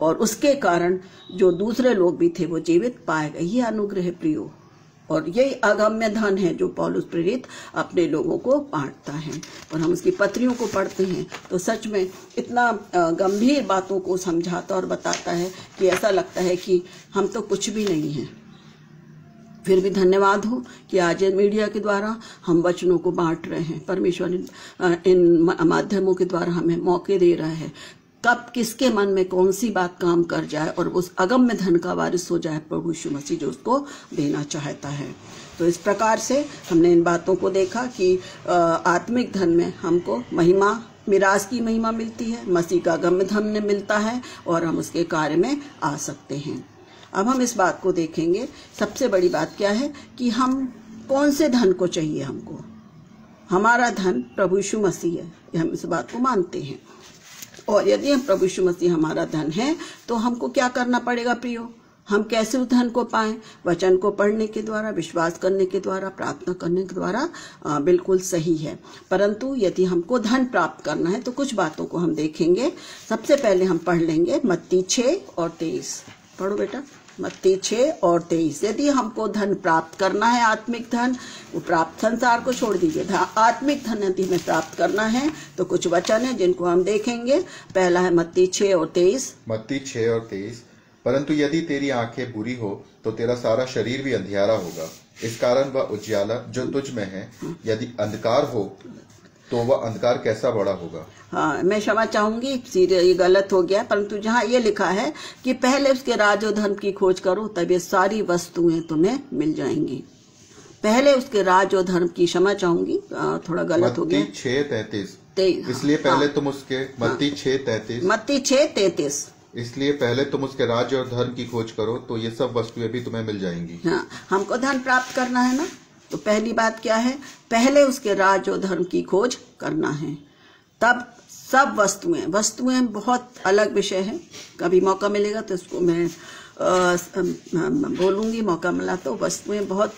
S1: और उसके कारण जो दूसरे लोग भी थे वो जीवित पाए गए। ये अनुग्रह है प्रियो, और यही अगम्य धन है जो पौलुस प्रेरित अपने लोगों को बांटता है। और हम उसकी पत्रियों को पढ़ते हैं तो सच में इतना गंभीर बातों को समझाता और बताता है कि ऐसा लगता है कि हम तो कुछ भी नहीं हैं। फिर भी धन्यवाद हो कि आज मीडिया के द्वारा हम वचनों को बांट रहे हैं। परमेश्वर इन माध्यमों के द्वारा हमें मौके दे रहा है, कब किसके मन में कौन सी बात काम कर जाए और उस अगम्य धन का वारिस हो जाए प्रभु यीशु मसीह जो उसको देना चाहता है। तो इस प्रकार से हमने इन बातों को देखा कि आत्मिक धन में हमको महिमा, मिराज की महिमा मिलती है, मसीह का अगम्य धन मिलता है और हम उसके कार्य में आ सकते हैं। अब हम इस बात को देखेंगे, सबसे बड़ी बात क्या है कि हम कौन से धन को चाहिए। हमको हमारा धन प्रभु यीशु मसीह है, हम इस बात को मानते हैं। और यदि हम प्रभु यीशु मसीह हमारा धन है तो हमको क्या करना पड़ेगा प्रियो? हम कैसे उस धन को पाएं? वचन को पढ़ने के द्वारा, विश्वास करने के द्वारा, प्रार्थना करने के द्वारा। बिल्कुल सही है। परंतु यदि हमको धन प्राप्त करना है तो कुछ बातों को हम देखेंगे। सबसे पहले हम पढ़ लेंगे मत्ती 6 और 23। पढ़ो बेटा, मत्ती 6 और 23। यदि हमको धन प्राप्त करना है, आत्मिक धन, वो प्राप्त संसार को छोड़ दीजिए, आत्मिक धन यदि हमें प्राप्त करना है तो कुछ वचन है जिनको हम देखेंगे। पहला है मत्ती 6 और 23।
S2: मत्ती 6 और 23। परंतु यदि तेरी आंखें बुरी हो तो तेरा सारा शरीर भी अंधियारा होगा। इस कारण वह उजियाला जो तुझ में है, यदि अंधकार हो तो वह अंधकार कैसा बड़ा होगा।
S1: हाँ, मैं क्षमा चाहूंगी, ये गलत हो गया। परंतु जहाँ ये लिखा है कि पहले उसके राज और धर्म की खोज करो तब ये सारी वस्तुएं तुम्हें मिल जाएंगी। पहले उसके राज और धर्म की, क्षमा चाहूंगी, थोड़ा गलत हो गया।
S2: मत्ती 6:33। इसलिए पहले तुम उसके, मत्ती 6:33।
S1: मत्ती 6:33।
S2: इसलिए पहले तुम उसके राज्य और धर्म की खोज करो तो ये सब वस्तुएं भी तुम्हें मिल जाएंगी।
S1: हाँ, हमको धन प्राप्त करना है ना, तो पहली बात क्या है? पहले उसके राज्य और धर्म की खोज करना है, तब सब वस्तुएं बहुत अलग विषय है। कभी मौका मिलेगा तो इसको मैं बोलूंगी, मौका मिला तो। वस्तुएं बहुत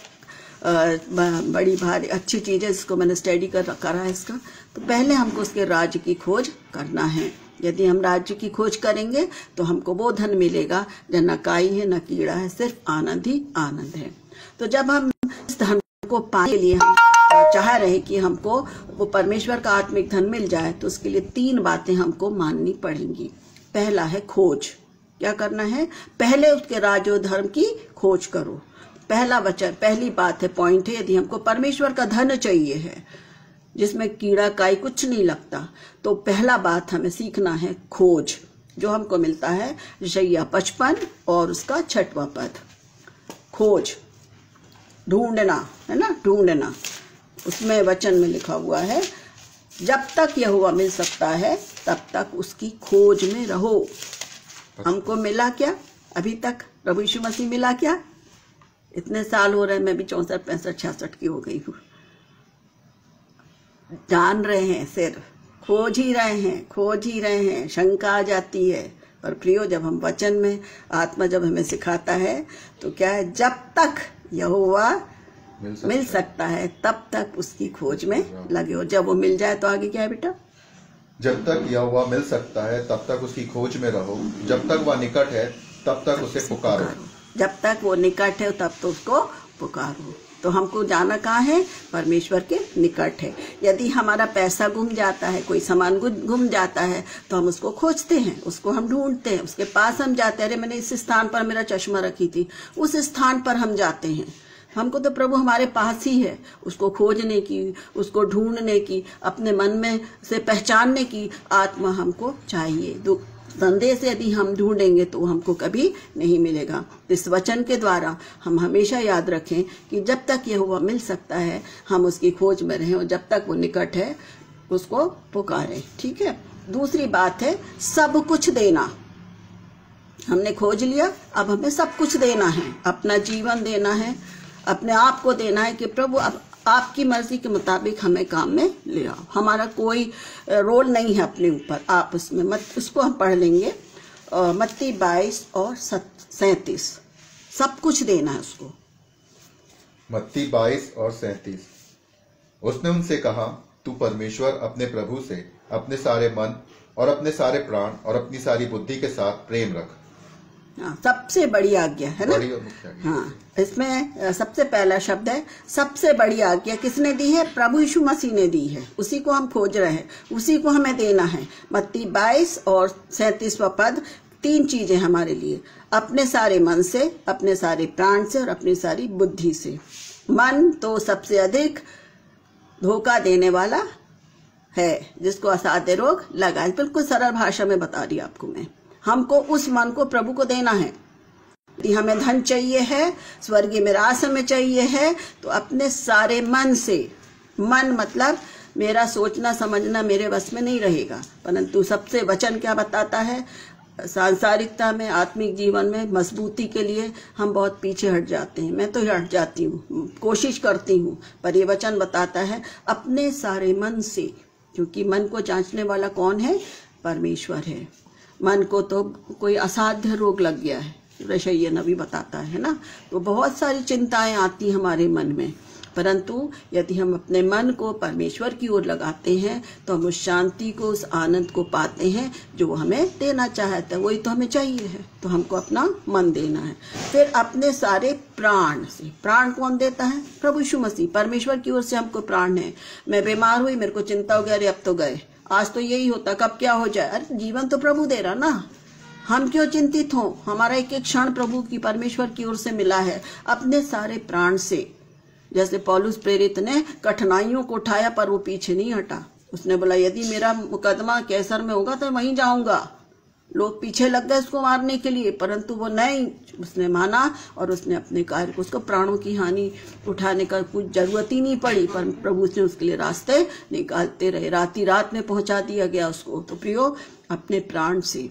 S1: बड़ी भारी अच्छी चीज है, जिसको मैंने स्टडी करा है इसका। तो पहले हमको उसके राज्य की खोज करना है। यदि हम राज्य की खोज करेंगे तो हमको वो धन मिलेगा जो न काई है न कीड़ा है, सिर्फ आनंद ही आनंद है। तो जब हम इस धन को पाने के लिए हम चाह रहे कि हमको वो परमेश्वर का आत्मिक धन मिल जाए, तो उसके लिए 3 बातें हमको माननी पड़ेंगी। पहला है खोज। क्या करना है? पहले उसके राज्य और धर्म की खोज करो। पहला वचन, पहली बात है, पॉइंट है, यदि हमको परमेश्वर का धन चाहिए है जिसमें कीड़ा काई कुछ नहीं लगता, तो पहला बात हमें सीखना है खोज, जो हमको मिलता है यशायाह 55 और उसका 6वां पद। खोज, ढूंढना, है ना, ढूंढना। उसमें वचन में लिखा हुआ है, जब तक यहोवा मिल सकता है तब तक उसकी खोज में रहो। हमको मिला क्या अभी तक? प्रभु यीशु मसीह मिला क्या? इतने साल हो रहे, मैं भी 64, 65, 66 की हो गई हूँ। जान रहे हैं, सिर्फ खोज ही रहे हैं। शंका आ जाती है, पर प्रियो, जब हम वचन में, आत्मा जब हमें सिखाता है तो क्या है, जब तक यहोवा मिल सकता है तब तक उसकी खोज में लगे हो। जब वो मिल जाए तो आगे क्या है बेटा?
S2: जब तक यहोवा मिल सकता है तब तक उसकी खोज में रहो, जब तक वह निकट है तब तक उसे पुकारो। जब
S1: तक वो निकट है तब तो उसको पुकारो। तो हमको जाना कहाँ है? परमेश्वर के निकट है। यदि हमारा पैसा गुम जाता है, कोई सामान गुम जाता है, तो हम उसको खोजते हैं, उसको हम ढूंढते हैं, उसके पास हम जाते हैं। अरे मैंने इस स्थान पर मेरा चश्मा रखी थी, उस स्थान पर हम जाते हैं। हमको तो प्रभु हमारे पास ही है, उसको खोजने की, उसको ढूंढने की, अपने मन में से पहचानने की आत्मा हमको चाहिए। संदेश यदि हम ढूंढेंगे तो हमको कभी नहीं मिलेगा। इस वचन के द्वारा हम हमेशा याद रखें कि जब तक यहोवा मिल सकता है हम उसकी खोज में रहें, और जब तक वो निकट है उसको पुकारें। ठीक है। दूसरी बात है सब कुछ देना। हमने खोज लिया, अब हमें सब कुछ देना है, अपना जीवन देना है, अपने आप को देना है कि प्रभु अब आपकी मर्जी के मुताबिक हमें काम में ले आओ। हमारा कोई रोल नहीं है अपने ऊपर, आप उसमें मत। उसको हम पढ़ लेंगे मत्ती 22 और 37। सब कुछ देना है उसको।
S2: मत्ती 22 और 37। उसने उनसे कहा, तू परमेश्वर अपने प्रभु से अपने सारे मन और अपने सारे प्राण और अपनी सारी बुद्धि के साथ प्रेम रख।
S1: हाँ, सबसे बड़ी आज्ञा है ना। हाँ, इसमें सबसे पहला शब्द है सबसे बड़ी आज्ञा। किसने दी है? प्रभु यीशु मसीह ने दी है। उसी को हम खोज रहे हैं, उसी को हमें देना है। मत्ती 22 और 37वां पद, 3 चीजें हमारे लिए, अपने सारे मन से, अपने सारे प्राण से और अपनी सारी बुद्धि से। मन तो सबसे अधिक धोखा देने वाला है, जिसको असाध्य रोग लगा है। बिल्कुल सरल भाषा में बता रही आपको मैं। हमको उस मन को प्रभु को देना है। यदि हमें धन चाहिए है, स्वर्गीय मिरास हमें चाहिए है, तो अपने सारे मन से, मन मतलब मेरा सोचना समझना मेरे बस में नहीं रहेगा, परंतु सबसे वचन क्या बताता है, सांसारिकता में, आत्मिक जीवन में मजबूती के लिए हम बहुत पीछे हट जाते हैं। मैं तो हट जाती हूँ, कोशिश करती हूँ, पर ये वचन बताता है अपने सारे मन से, क्योंकि मन को जांचने वाला कौन है? परमेश्वर है। मन को तो कोई असाध्य रोग लग गया है, यशायाह नबी बताता है ना। तो बहुत सारी चिंताएं आती हमारे मन में, परंतु यदि हम अपने मन को परमेश्वर की ओर लगाते हैं तो हम उस शांति को, उस आनंद को पाते हैं जो वो हमें देना चाहता है। वही तो हमें चाहिए है, तो हमको अपना मन देना है। फिर अपने सारे प्राण से। प्राण कौन देता है? प्रभु यीशु मसीह। परमेश्वर की ओर से हमको प्राण है। मैं बीमार हुई, मेरे को चिंता हो गया, अरे अब तो गए, आज तो यही होता, कब क्या हो जाए। अरे जीवन तो प्रभु दे रहा ना, हम क्यों चिंतित हो? हमारा एक एक क्षण प्रभु की, परमेश्वर की ओर से मिला है। अपने सारे प्राण से, जैसे पौलुस प्रेरित ने कठिनाइयों को उठाया पर वो पीछे नहीं हटा। उसने बोला यदि मेरा मुकदमा कैसर में होगा तो वहीं जाऊंगा। लोग पीछे लग गए उसको मारने के लिए, परंतु वो नहीं, उसने माना और उसने अपने कार्य को, उसको प्राणों की हानि उठाने का कुछ जरूरत ही नहीं पड़ी, पर प्रभु ने उसके लिए रास्ते निकालते रहे। रात में पहुंचा दिया गया उसको। तो प्रियो, अपने प्राण से।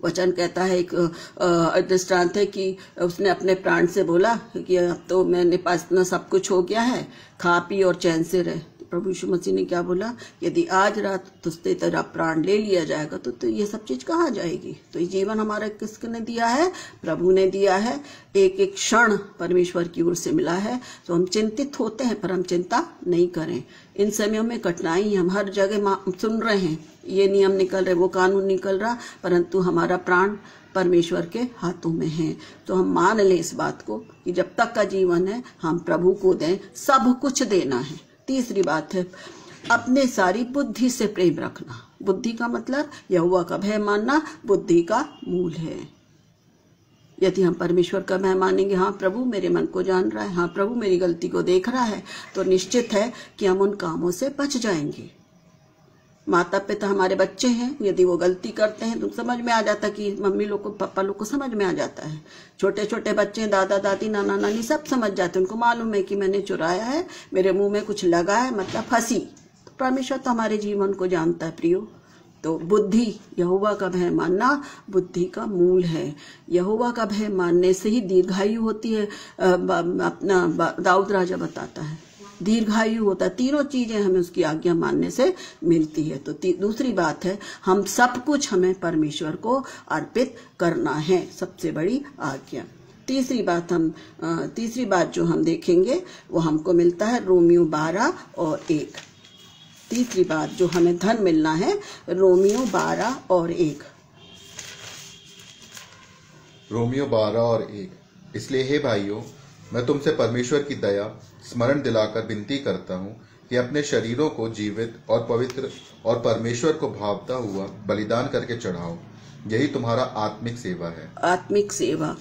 S1: वचन कहता है, एक दृष्टांत है कि उसने अपने प्राण से बोला कि अब तो मेरे पास इतना सब कुछ हो गया है, खा पी और चैन से रहे। प्रभु यीशु मसीह ने क्या बोला? यदि आज रात तुझसे तेरा प्राण ले लिया जाएगा तो ये सब चीज कहाँ जाएगी? तो ये जीवन हमारा किसने दिया है? प्रभु ने दिया है। एक एक क्षण परमेश्वर की ओर से मिला है। तो हम चिंतित होते हैं, पर हम चिंता नहीं करें। इन समयों में कठिनाई हम हर जगह सुन रहे हैं, ये नियम निकल रहे, वो कानून निकल रहा, परंतु हमारा प्राण परमेश्वर के हाथों में है। तो हम मान लें इस बात को कि जब तक का जीवन है हम प्रभु को दें, सब कुछ देना है। तीसरी बात है अपने सारी बुद्धि से प्रेम रखना। बुद्धि का मतलब यहोवा का भय मानना बुद्धि का मूल है। यदि हम परमेश्वर का भय मानेंगे, हाँ प्रभु मेरे मन को जान रहा है, हाँ प्रभु मेरी गलती को देख रहा है, तो निश्चित है कि हम उन कामों से बच जाएंगे। माता पिता हमारे बच्चे हैं, यदि वो गलती करते हैं तो समझ में आ जाता कि मम्मी लोग को, पापा लोग को समझ में आ जाता है। छोटे छोटे बच्चे, दादा दादी, नाना नानी सब समझ जाते हैं, उनको मालूम है कि मैंने चुराया है, मेरे मुंह में कुछ लगा है, मतलब फंसी। तो परमेश्वर तो हमारे जीवन को जानता है प्रियो। तो बुद्धि, यहोवा का भय मानना बुद्धि का मूल है। यहोवा का भय मानने से ही दीर्घायु होती है। अपना दाऊद राजा बताता है दीर्घायु होता है। तीनों चीजें हमें उसकी आज्ञा मानने से मिलती है। तो दूसरी बात है हम सब कुछ हमें परमेश्वर को अर्पित करना है, सबसे बड़ी आज्ञा। तीसरी बात जो हम देखेंगे वो हमको मिलता है रोमियो 12 और 1। तीसरी बात जो हमें धन मिलना है, रोमियो 12 और 1।
S2: रोमियो 12 और 1। इसलिए हे भाइयों, मैं तुमसे परमेश्वर की दया स्मरण दिलाकर विनती करता हूँ कि अपने शरीरों को जीवित और पवित्र और परमेश्वर को भावता हुआ बलिदान करके चढ़ाओ, यही तुम्हारा आत्मिक सेवा है।
S1: आत्मिक सेवा,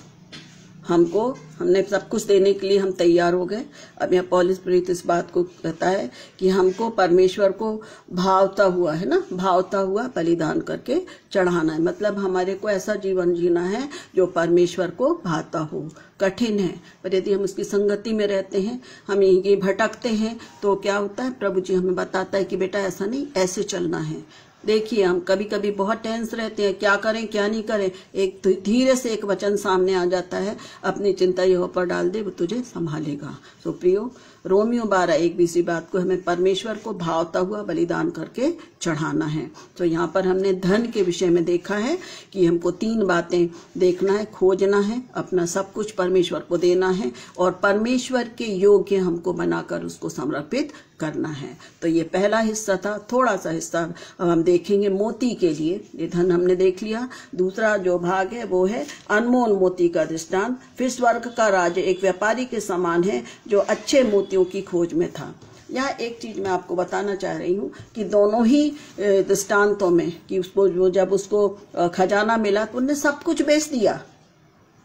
S1: हमने सब कुछ देने के लिए हम तैयार हो गए। अब यहाँ पौलुस प्रेरित इस बात को कहता है कि हमको परमेश्वर को भावता हुआ, है ना, भावता हुआ बलिदान करके चढ़ाना है। मतलब हमारे को ऐसा जीवन जीना है जो परमेश्वर को भाता हो। कठिन है, पर यदि हम उसकी संगति में रहते हैं, हम ये भटकते हैं, तो क्या होता है, प्रभु जी हमें बताता है कि बेटा ऐसा नहीं, ऐसे चलना है। देखिए, हम कभी कभी बहुत टेंस रहते हैं, क्या करें क्या नहीं करें। एक धीरे से एक वचन सामने आ जाता है, अपनी चिंता यहोवा पर डाल दे, वो तुझे संभालेगा। सो प्रियो, रोमियो 12:1 इसी बात को हमें परमेश्वर को भावता हुआ बलिदान करके चढ़ाना है। तो यहाँ पर हमने धन के विषय में देखा है कि हमको 3 बातें देखना है, खोजना है, अपना सब कुछ परमेश्वर को देना है, और परमेश्वर के योग्य हमको बनाकर उसको समर्पित करना है। तो ये पहला हिस्सा था। थोड़ा सा हिस्सा अब हम देखेंगे मोती के लिए। ये धन हमने देख लिया। दूसरा जो भाग है वो है अनमोल मोती का दृष्टांत। फिर स्वर्ग का राज्य एक व्यापारी के समान है जो अच्छे मोतियों की खोज में था। यहाँ एक चीज मैं आपको बताना चाह रही हूँ कि दोनों ही दृष्टांतों में कि उसको जब उसको खजाना मिला तो उन्हें सब कुछ बेच दिया।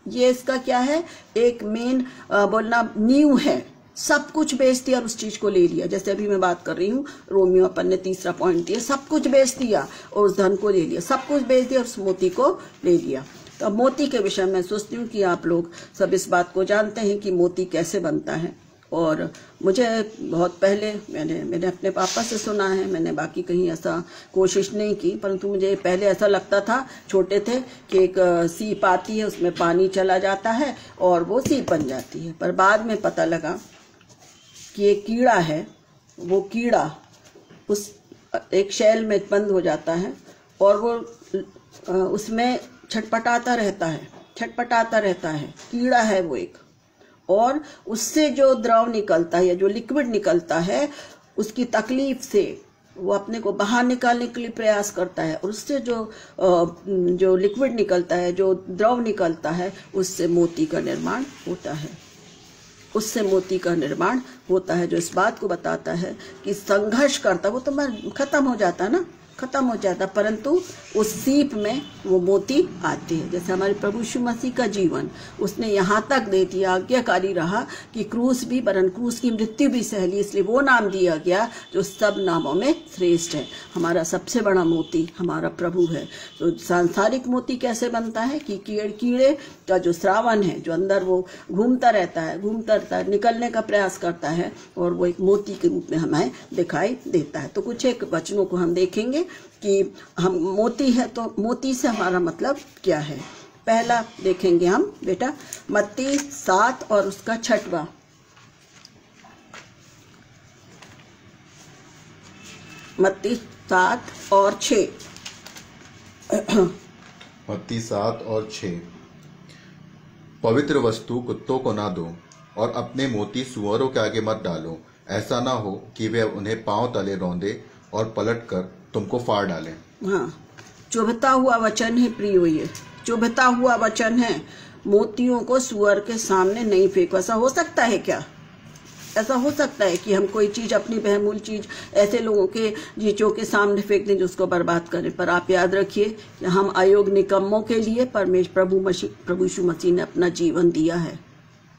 S1: ये इसका क्या है, एक मेन बोलना नींव है। सब कुछ बेच दिया और उस चीज को ले लिया। जैसे अभी मैं बात कर रही हूँ, रोमियो अपन ने तीसरा पॉइंट दिया, सब कुछ बेच दिया और उस धन को ले लिया। सब कुछ बेच दिया और उस मोती को ले लिया। तो अब मोती के विषय में सोचती हूँ कि आप लोग सब इस बात को जानते हैं कि मोती कैसे बनता है। और मुझे बहुत पहले मैंने अपने पापा से सुना है, मैंने बाकी कहीं ऐसा कोशिश नहीं की, परंतु मुझे पहले ऐसा लगता था, छोटे थे, कि एक सीप आती है, उसमें पानी चला जाता है और वो सीप बन जाती है। पर बाद में पता लगा कि एक कीड़ा है, वो कीड़ा उस एक शैल में बंद हो जाता है और वो उसमें छटपटाता रहता है। कीड़ा है वो एक, और उससे जो द्रव निकलता है या जो लिक्विड निकलता है, उसकी तकलीफ से वो अपने को बाहर निकालने के लिए प्रयास करता है, और उससे जो लिक्विड निकलता है, जो द्रव निकलता है, उससे मोती का निर्माण होता है। जो इस बात को बताता है कि संघर्ष करता, वो तो खत्म हो जाता, परंतु उस सीप में वो मोती आते हैं। जैसे हमारे प्रभु यीशु मसीह का जीवन, उसने यहाँ तक दे दिया, आज्ञाकारी रहा कि क्रूस भी, वरन क्रूस की मृत्यु भी सह ली, इसलिए वो नाम दिया गया जो सब नामों में श्रेष्ठ है। हमारा सबसे बड़ा मोती हमारा प्रभु है। तो सांसारिक मोती कैसे बनता है कि कीड़े का जो श्रावण है, जो अंदर वो घूमता रहता है, निकलने का प्रयास करता है, और वो एक मोती के रूप में हमें दिखाई देता है। तो कुछ एक वचनों को हम देखेंगे कि हम मोती है, तो मोती से हमारा मतलब क्या है। पहला देखेंगे हम बेटा मत्ती 7 और उसका 6वां। मत्ती 7 और 6।
S2: मत्ती 7 और 6। पवित्र वस्तु कुत्तों को ना दो और अपने मोती सुअरों के आगे मत डालो, ऐसा ना हो कि वे उन्हें पांव तले रौंदे और पलटकर तुमको फाड़ डालें।
S1: हाँ, चुभता हुआ वचन है प्रियो, ये चुभता हुआ वचन है। मोतियों को सुअर के सामने नहीं फेंको। ऐसा हो सकता है क्या? ऐसा हो सकता है कि हम कोई चीज, अपनी बहुमूल्य चीज ऐसे लोगों के जीचों के सामने फेंक दें जो उसको बर्बाद करें? पर आप याद रखिए कि हम अयोग्य निकम्मों के लिए प्रभु यीशु मसीह ने अपना जीवन दिया है,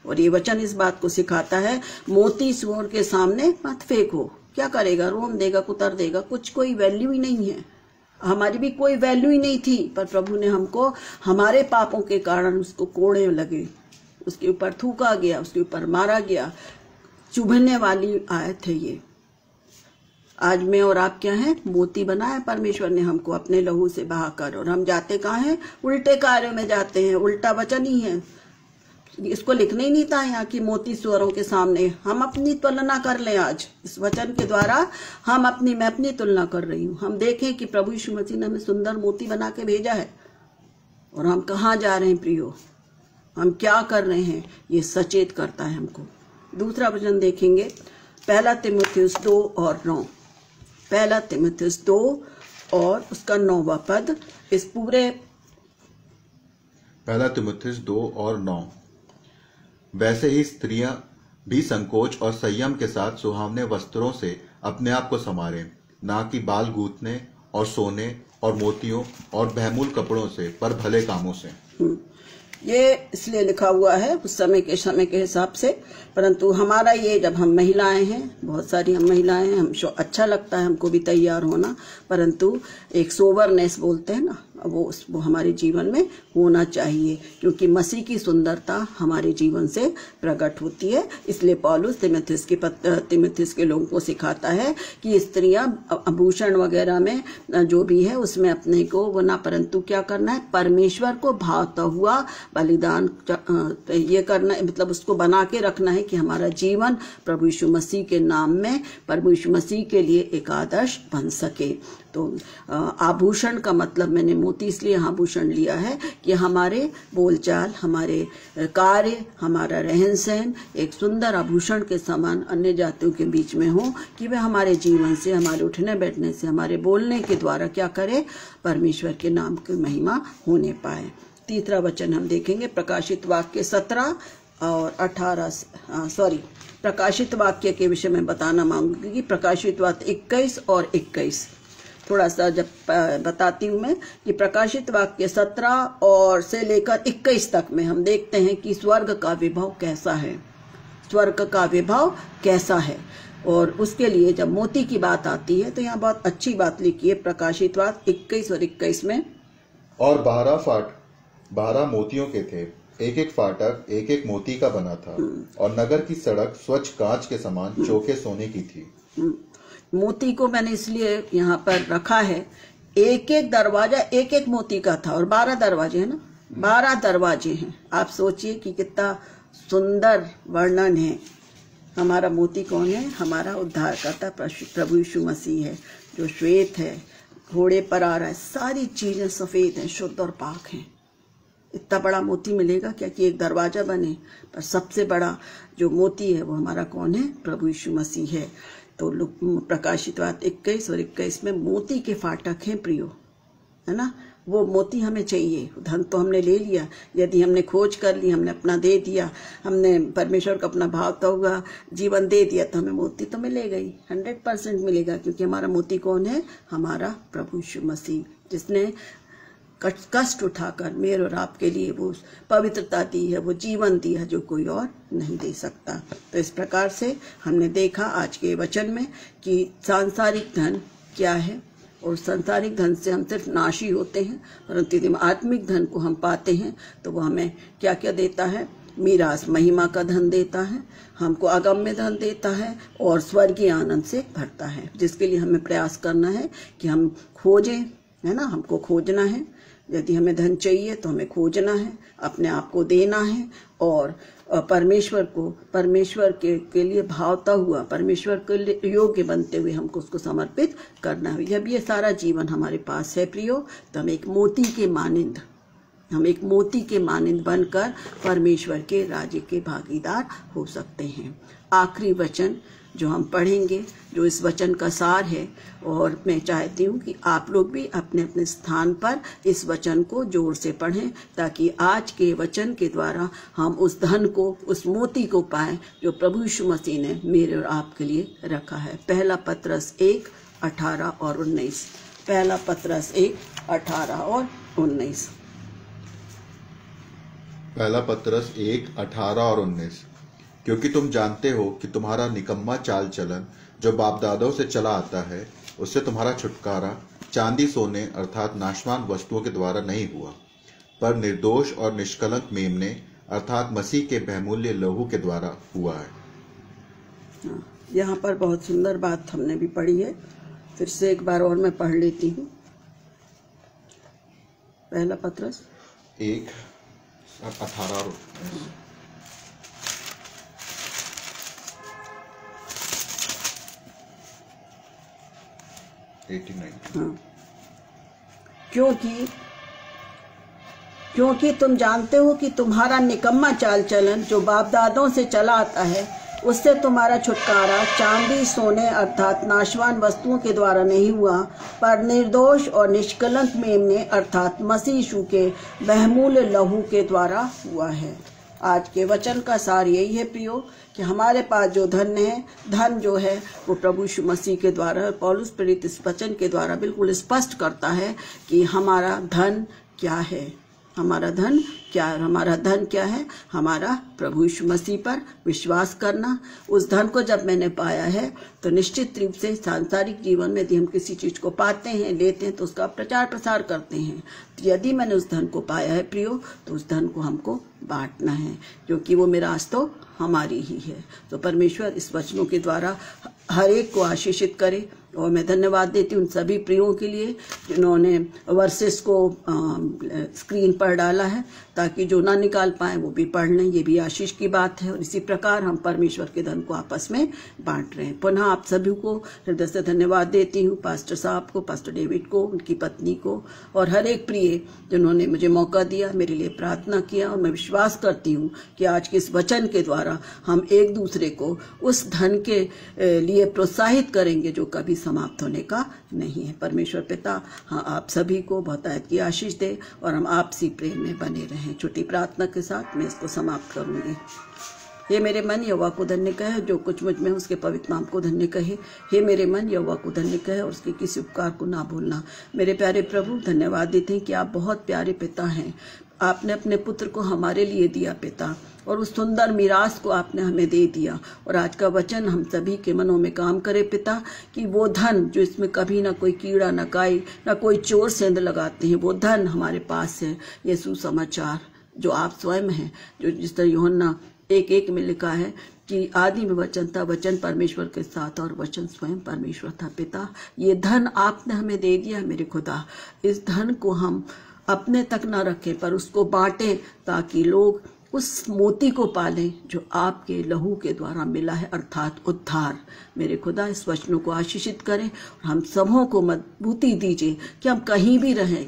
S1: और ये वचन इस बात को सिखाता है, मोती सुअर के सामने मत फेंको। क्या करेगा? रोम देगा, कुतर देगा, कुछ कोई वैल्यू ही नहीं है। हमारी भी कोई वैल्यू ही नहीं थी, पर प्रभु ने हमको हमारे पापों के कारण उसको कोड़े लगे, उसके ऊपर थूका गया, उसके ऊपर मारा गया। चुभने वाली आयत है ये। आज मैं और आप क्या है? मोती बनाया परमेश्वर ने हमको अपने लहू से बहाकर, और हम जाते कहाँ हैं? उल्टे कार्यों में जाते हैं। उल्टा वचन ही है, इसको लिखना ही नहीं था यहाँ की मोती सुअरों के सामने। हम अपनी तुलना कर लें आज इस वचन के द्वारा। मैं अपनी तुलना कर रही हूँ। हम देखें कि प्रभु यीशु मसीह ने हमें सुंदर मोती बना के भेजा है, और हम कहाँ जा रहे हैं प्रियो, हम क्या कर रहे हैं, ये सचेत करता है हमको। दूसरा वचन देखेंगे, 1 तीमुथियुस 2 और 9। 1 तीमुथियुस 2 और उसका 9वां पद। इस पूरे
S2: 1 तीमुथियुस 2 और 9। वैसे ही स्त्रियां भी संकोच और संयम के साथ सुहावने वस्त्रों से अपने आप को संवारें, ना कि बाल गूंथने और सोने और मोतियों और बहुमूल्य कपड़ों से, पर भले कामों से।
S1: ये इसलिए लिखा हुआ है उस समय के हिसाब से, परंतु हमारा ये जब हम महिलाएं हैं, बहुत सारी हम महिलाएं हैं, हम अच्छा लगता है हमको भी तैयार होना, परंतु एक सोबरनेस बोलते हैं ना, वो हमारे जीवन में होना चाहिए, क्योंकि मसीह की सुंदरता हमारे जीवन से प्रकट होती है। इसलिए पौलुस तिमुथियुस के लोगों को सिखाता है कि स्त्रियां आभूषण वगैरह में जो भी है उसमें अपने को वो ना, परंतु क्या करना है, परमेश्वर को भावता हुआ बलिदान ये करना है, मतलब उसको बना के रखना है कि हमारा जीवन प्रभु यीशु मसीह के नाम में, प्रभु यीशु मसीह के लिए एक आदर्श बन सके। तो आभूषण का मतलब मैंने मोती इसलिए आभूषण लिया है कि हमारे बोलचाल, हमारे कार्य, हमारा रहन सहन एक सुंदर आभूषण के समान अन्य जातियों के बीच में हो, कि वे हमारे जीवन से, हमारे उठने बैठने से, हमारे बोलने के द्वारा क्या करे, परमेश्वर के नाम की महिमा होने पाए। तीसरा वचन हम देखेंगे प्रकाशित वाक्य 17 और 18 प्रकाशित वाक्य के विषय में बताना मांगूंगी कि प्रकाशित वाक्य 21 और 21 थोड़ा सा जब बताती हूँ मैं कि प्रकाशित वाक्य 17 और से लेकर 21 तक में हम देखते हैं कि स्वर्ग का विभव कैसा है, स्वर्ग का विभव कैसा है। और उसके लिए जब मोती की बात आती है तो यहाँ बहुत अच्छी बात लिखी है प्रकाशित वाक्य 21 और 21 में।
S2: और 12 मोतियों के थे, एक एक फाटक एक एक मोती का बना था, और नगर की सड़क स्वच्छ कांच के समान चौके सोने की थी।
S1: मोती को मैंने इसलिए यहाँ पर रखा है, एक एक दरवाजा एक एक मोती का था, और 12 दरवाजे हैं ना, 12 दरवाजे हैं। आप सोचिए कि कितना सुंदर वर्णन है। हमारा मोती कौन है, हमारा उद्धारकर्ता प्रभु यीशु मसीह है, जो श्वेत है, घोड़े पर आ रहा है, सारी चीजें सफेद हैं, शुद्ध और पाक हैं। इतना बड़ा मोती मिलेगा क्या कि एक दरवाजा बने, पर सबसे बड़ा जो मोती है वो हमारा कौन है, प्रभु यीशु मसीह है। तो प्रकाशित वाक्य 21 और 21 में मोती के फाटक हैं प्रियो, है ना, वो मोती हमें चाहिए। धन तो हमने ले लिया, यदि हमने खोज कर ली, हमने अपना दे दिया, हमने परमेश्वर को अपना भावता हुआ जीवन दे दिया, तो हमें मोती तो मिलेगा ही, 100% मिलेगा, क्योंकि हमारा मोती कौन है, हमारा प्रभु यीशु मसीह, जिसने कष्ट उठाकर मेरे और आपके लिए वो पवित्रता दी है, वो जीवन दिया जो कोई और नहीं दे सकता। तो इस प्रकार से हमने देखा आज के वचन में कि सांसारिक धन क्या है, और सांसारिक धन से हम सिर्फ नाशी होते हैं, परंतु यदि आत्मिक धन को हम पाते हैं तो वो हमें क्या क्या देता है, मीरास महिमा का धन देता है, हमको अगम्य धन देता है, और स्वर्गीय आनंद से भरता है, जिसके लिए हमें प्रयास करना है कि हम खोजें, है ना, हमको खोजना है। यदि हमें धन चाहिए तो हमें खोजना है, अपने आप को देना है, और परमेश्वर के लिए भावता हुआ, परमेश्वर के लिए योग्य बनते हुए हमको उसको समर्पित करना है। जब ये सारा जीवन हमारे पास है प्रियो, तो हम एक मोती के मानिंद बनकर परमेश्वर के राज्य के भागीदार हो सकते हैं। आखिरी वचन जो हम पढ़ेंगे, जो इस वचन का सार है, और मैं चाहती हूँ कि आप लोग भी अपने अपने स्थान पर इस वचन को जोर से पढ़ें, ताकि आज के वचन के द्वारा हम उस धन को, उस मोती को पाएं जो प्रभु यीशु मसीह ने मेरे और आपके लिए रखा है। पहला पत्रस 1:18 और 19। पहला पत्रस 1:18 और 19।
S2: पहला पत्रस 1:18 और 19। क्योंकि तुम जानते हो कि तुम्हारा निकम्मा चाल चलन जो बाप दादों से चला आता है, उससे तुम्हारा छुटकारा चांदी सोने अर्थात नाशवान वस्तुओं के द्वारा नहीं हुआ, पर निर्दोष और निष्कलंक मेमने अर्थात मसीह के बहुमूल्य लहू के द्वारा हुआ है।
S1: यहाँ पर बहुत सुंदर बात हमने भी पढ़ी है, फिर से एक बार और मैं पढ़ लेती हूँ। पहला पत्रस
S2: 1:18 और 19।
S1: हाँ। क्योंकि तुम जानते हो कि तुम्हारा निकम्मा चाल चलन जो बाप दादों से चला आता है, उससे तुम्हारा छुटकारा चांदी सोने अर्थात नाशवान वस्तुओं के द्वारा नहीं हुआ, पर निर्दोष और निष्कलंक मेमने अर्थात मसीह यीशु के बहुमूल्य लहू के द्वारा हुआ है। आज के वचन का सार यही है प्रियो, कि हमारे पास जो धन जो है वो प्रभु यीशु मसीह के द्वारा, पौलुस प्रेरित इस वचन के द्वारा बिल्कुल स्पष्ट करता है कि हमारा धन क्या है, हमारा धन क्या है? हमारा धन क्या है? हमारा प्रभु यीशु मसीह पर विश्वास करना। उस धन को जब मैंने पाया है तो निश्चित रूप से सांसारिक जीवन में यदि हम किसी चीज को पाते हैं, लेते हैं, तो उसका प्रचार प्रसार करते हैं। तो यदि मैंने उस धन को पाया है प्रियो, तो उस धन को हमको बांटना है, क्योंकि वो मिरास तो हमारी ही है। तो परमेश्वर इस वचनों के द्वारा हर एक को आशीषित करे। और मैं धन्यवाद देती हूँ उन सभी प्रियों के लिए जिन्होंने वर्सेस को स्क्रीन पर डाला है, ताकि जो ना निकाल पाए वो भी पढ़ लें। ये भी आशीष की बात है। और इसी प्रकार हम परमेश्वर के धन को आपस में बांट रहे हैं। पुनः आप सभी को हृदय से धन्यवाद देती हूँ, पास्टर साहब को, पास्टर डेविड को, उनकी पत्नी को, और हर एक प्रिय जिन्होंने मुझे मौका दिया, मेरे लिए प्रार्थना किया। और मैं विश्वास करती हूँ कि आज के इस वचन के द्वारा हम एक दूसरे को उस धन के लिए प्रोत्साहित करेंगे जो कभी समाप्त होने का नहीं है। परमेश्वर पिता हाँ आप सभी को बहुतायत की आशीष दे और हम आपसी प्रेम में बने रहें। छोटी प्रार्थना के साथ मैं इसको समाप्त करूंगी। हे मेरे मन यहोवा को धन्य कहे, जो कुछ मुझ में उसके पवित्र नाम को धन्य कहे। हे मेरे मन यहोवा को धन्य कहे और उसके किसी उपकार को ना भूलना। मेरे प्यारे प्रभु, धन्यवाद देते हैं कि आप बहुत प्यारे पिता हैं। आपने अपने पुत्र को हमारे लिए दिया पिता, और उस सुंदर मीरास को आपने हमें दे दिया। और आज का वचन हम सभी के मनों में काम करे पिता, कि वो धन जो इसमें कभी ना कोई कीड़ा न काई ना कोई चोर सेंध लगाते हैं, वो धन हमारे पास है। ये सुसमाचार जो आप स्वयं हैं, जो जिस तरह यूहन्ना 1:1 में लिखा है कि आदि में वचन था, वचन परमेश्वर के साथ और वचन स्वयं परमेश्वर था। पिता, ये धन आपने हमें दे दिया मेरे खुदा। इस धन को हम अपने तक न रखें, पर उसको बांटें, ताकि लोग उस मोती को पालें जो आपके लहू के द्वारा मिला है, अर्थात उद्धार। मेरे खुदा, इस वचनों को आशीषित करें और हम सबों को मजबूती दीजिए कि हम कहीं भी रहें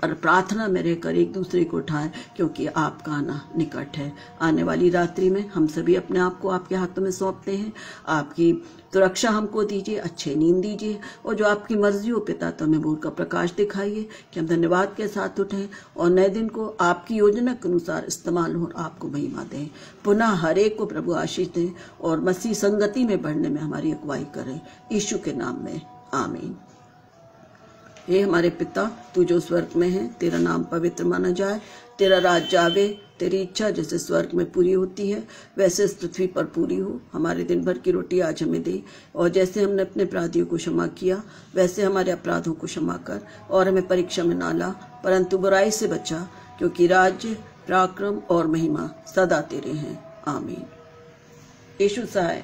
S1: और प्रार्थना में रहकर एक दूसरे को उठाएं, क्योंकि आपका आना निकट है। आने वाली रात्रि में हम सभी अपने आप को आपके हाथों में सौंपते हैं। आपकी सुरक्षा हमको दीजिए, अच्छे नींद दीजिए, और जो आपकी मर्जी हो पिता, तो हमें भोर का प्रकाश दिखाइए कि हम धन्यवाद के साथ उठें और नए दिन को आपकी योजना के अनुसार इस्तेमाल हो और आपको महिमा दें। पुनः हर एक को प्रभु आशीष दें और मसीह संगति में बढ़ने में हमारी अगुवाई करें। यीशु के नाम में आमीन। हे हमारे पिता, तू जो स्वर्ग में है, तेरा नाम पवित्र माना जाए, तेरा राज्य आवे, तेरी इच्छा जैसे स्वर्ग में पूरी होती है वैसे इस पृथ्वी पर पूरी हो। हमारे दिन भर की रोटी आज हमें दे, और जैसे हमने अपने अपराधियों को क्षमा किया वैसे हमारे अपराधों को क्षमा कर, और हमें परीक्षा में ना ला, परंतु बुराई से बचा, क्योंकि राज्य, पराक्रम और महिमा सदा तेरे हैं। आमीन। यीशु सहाय।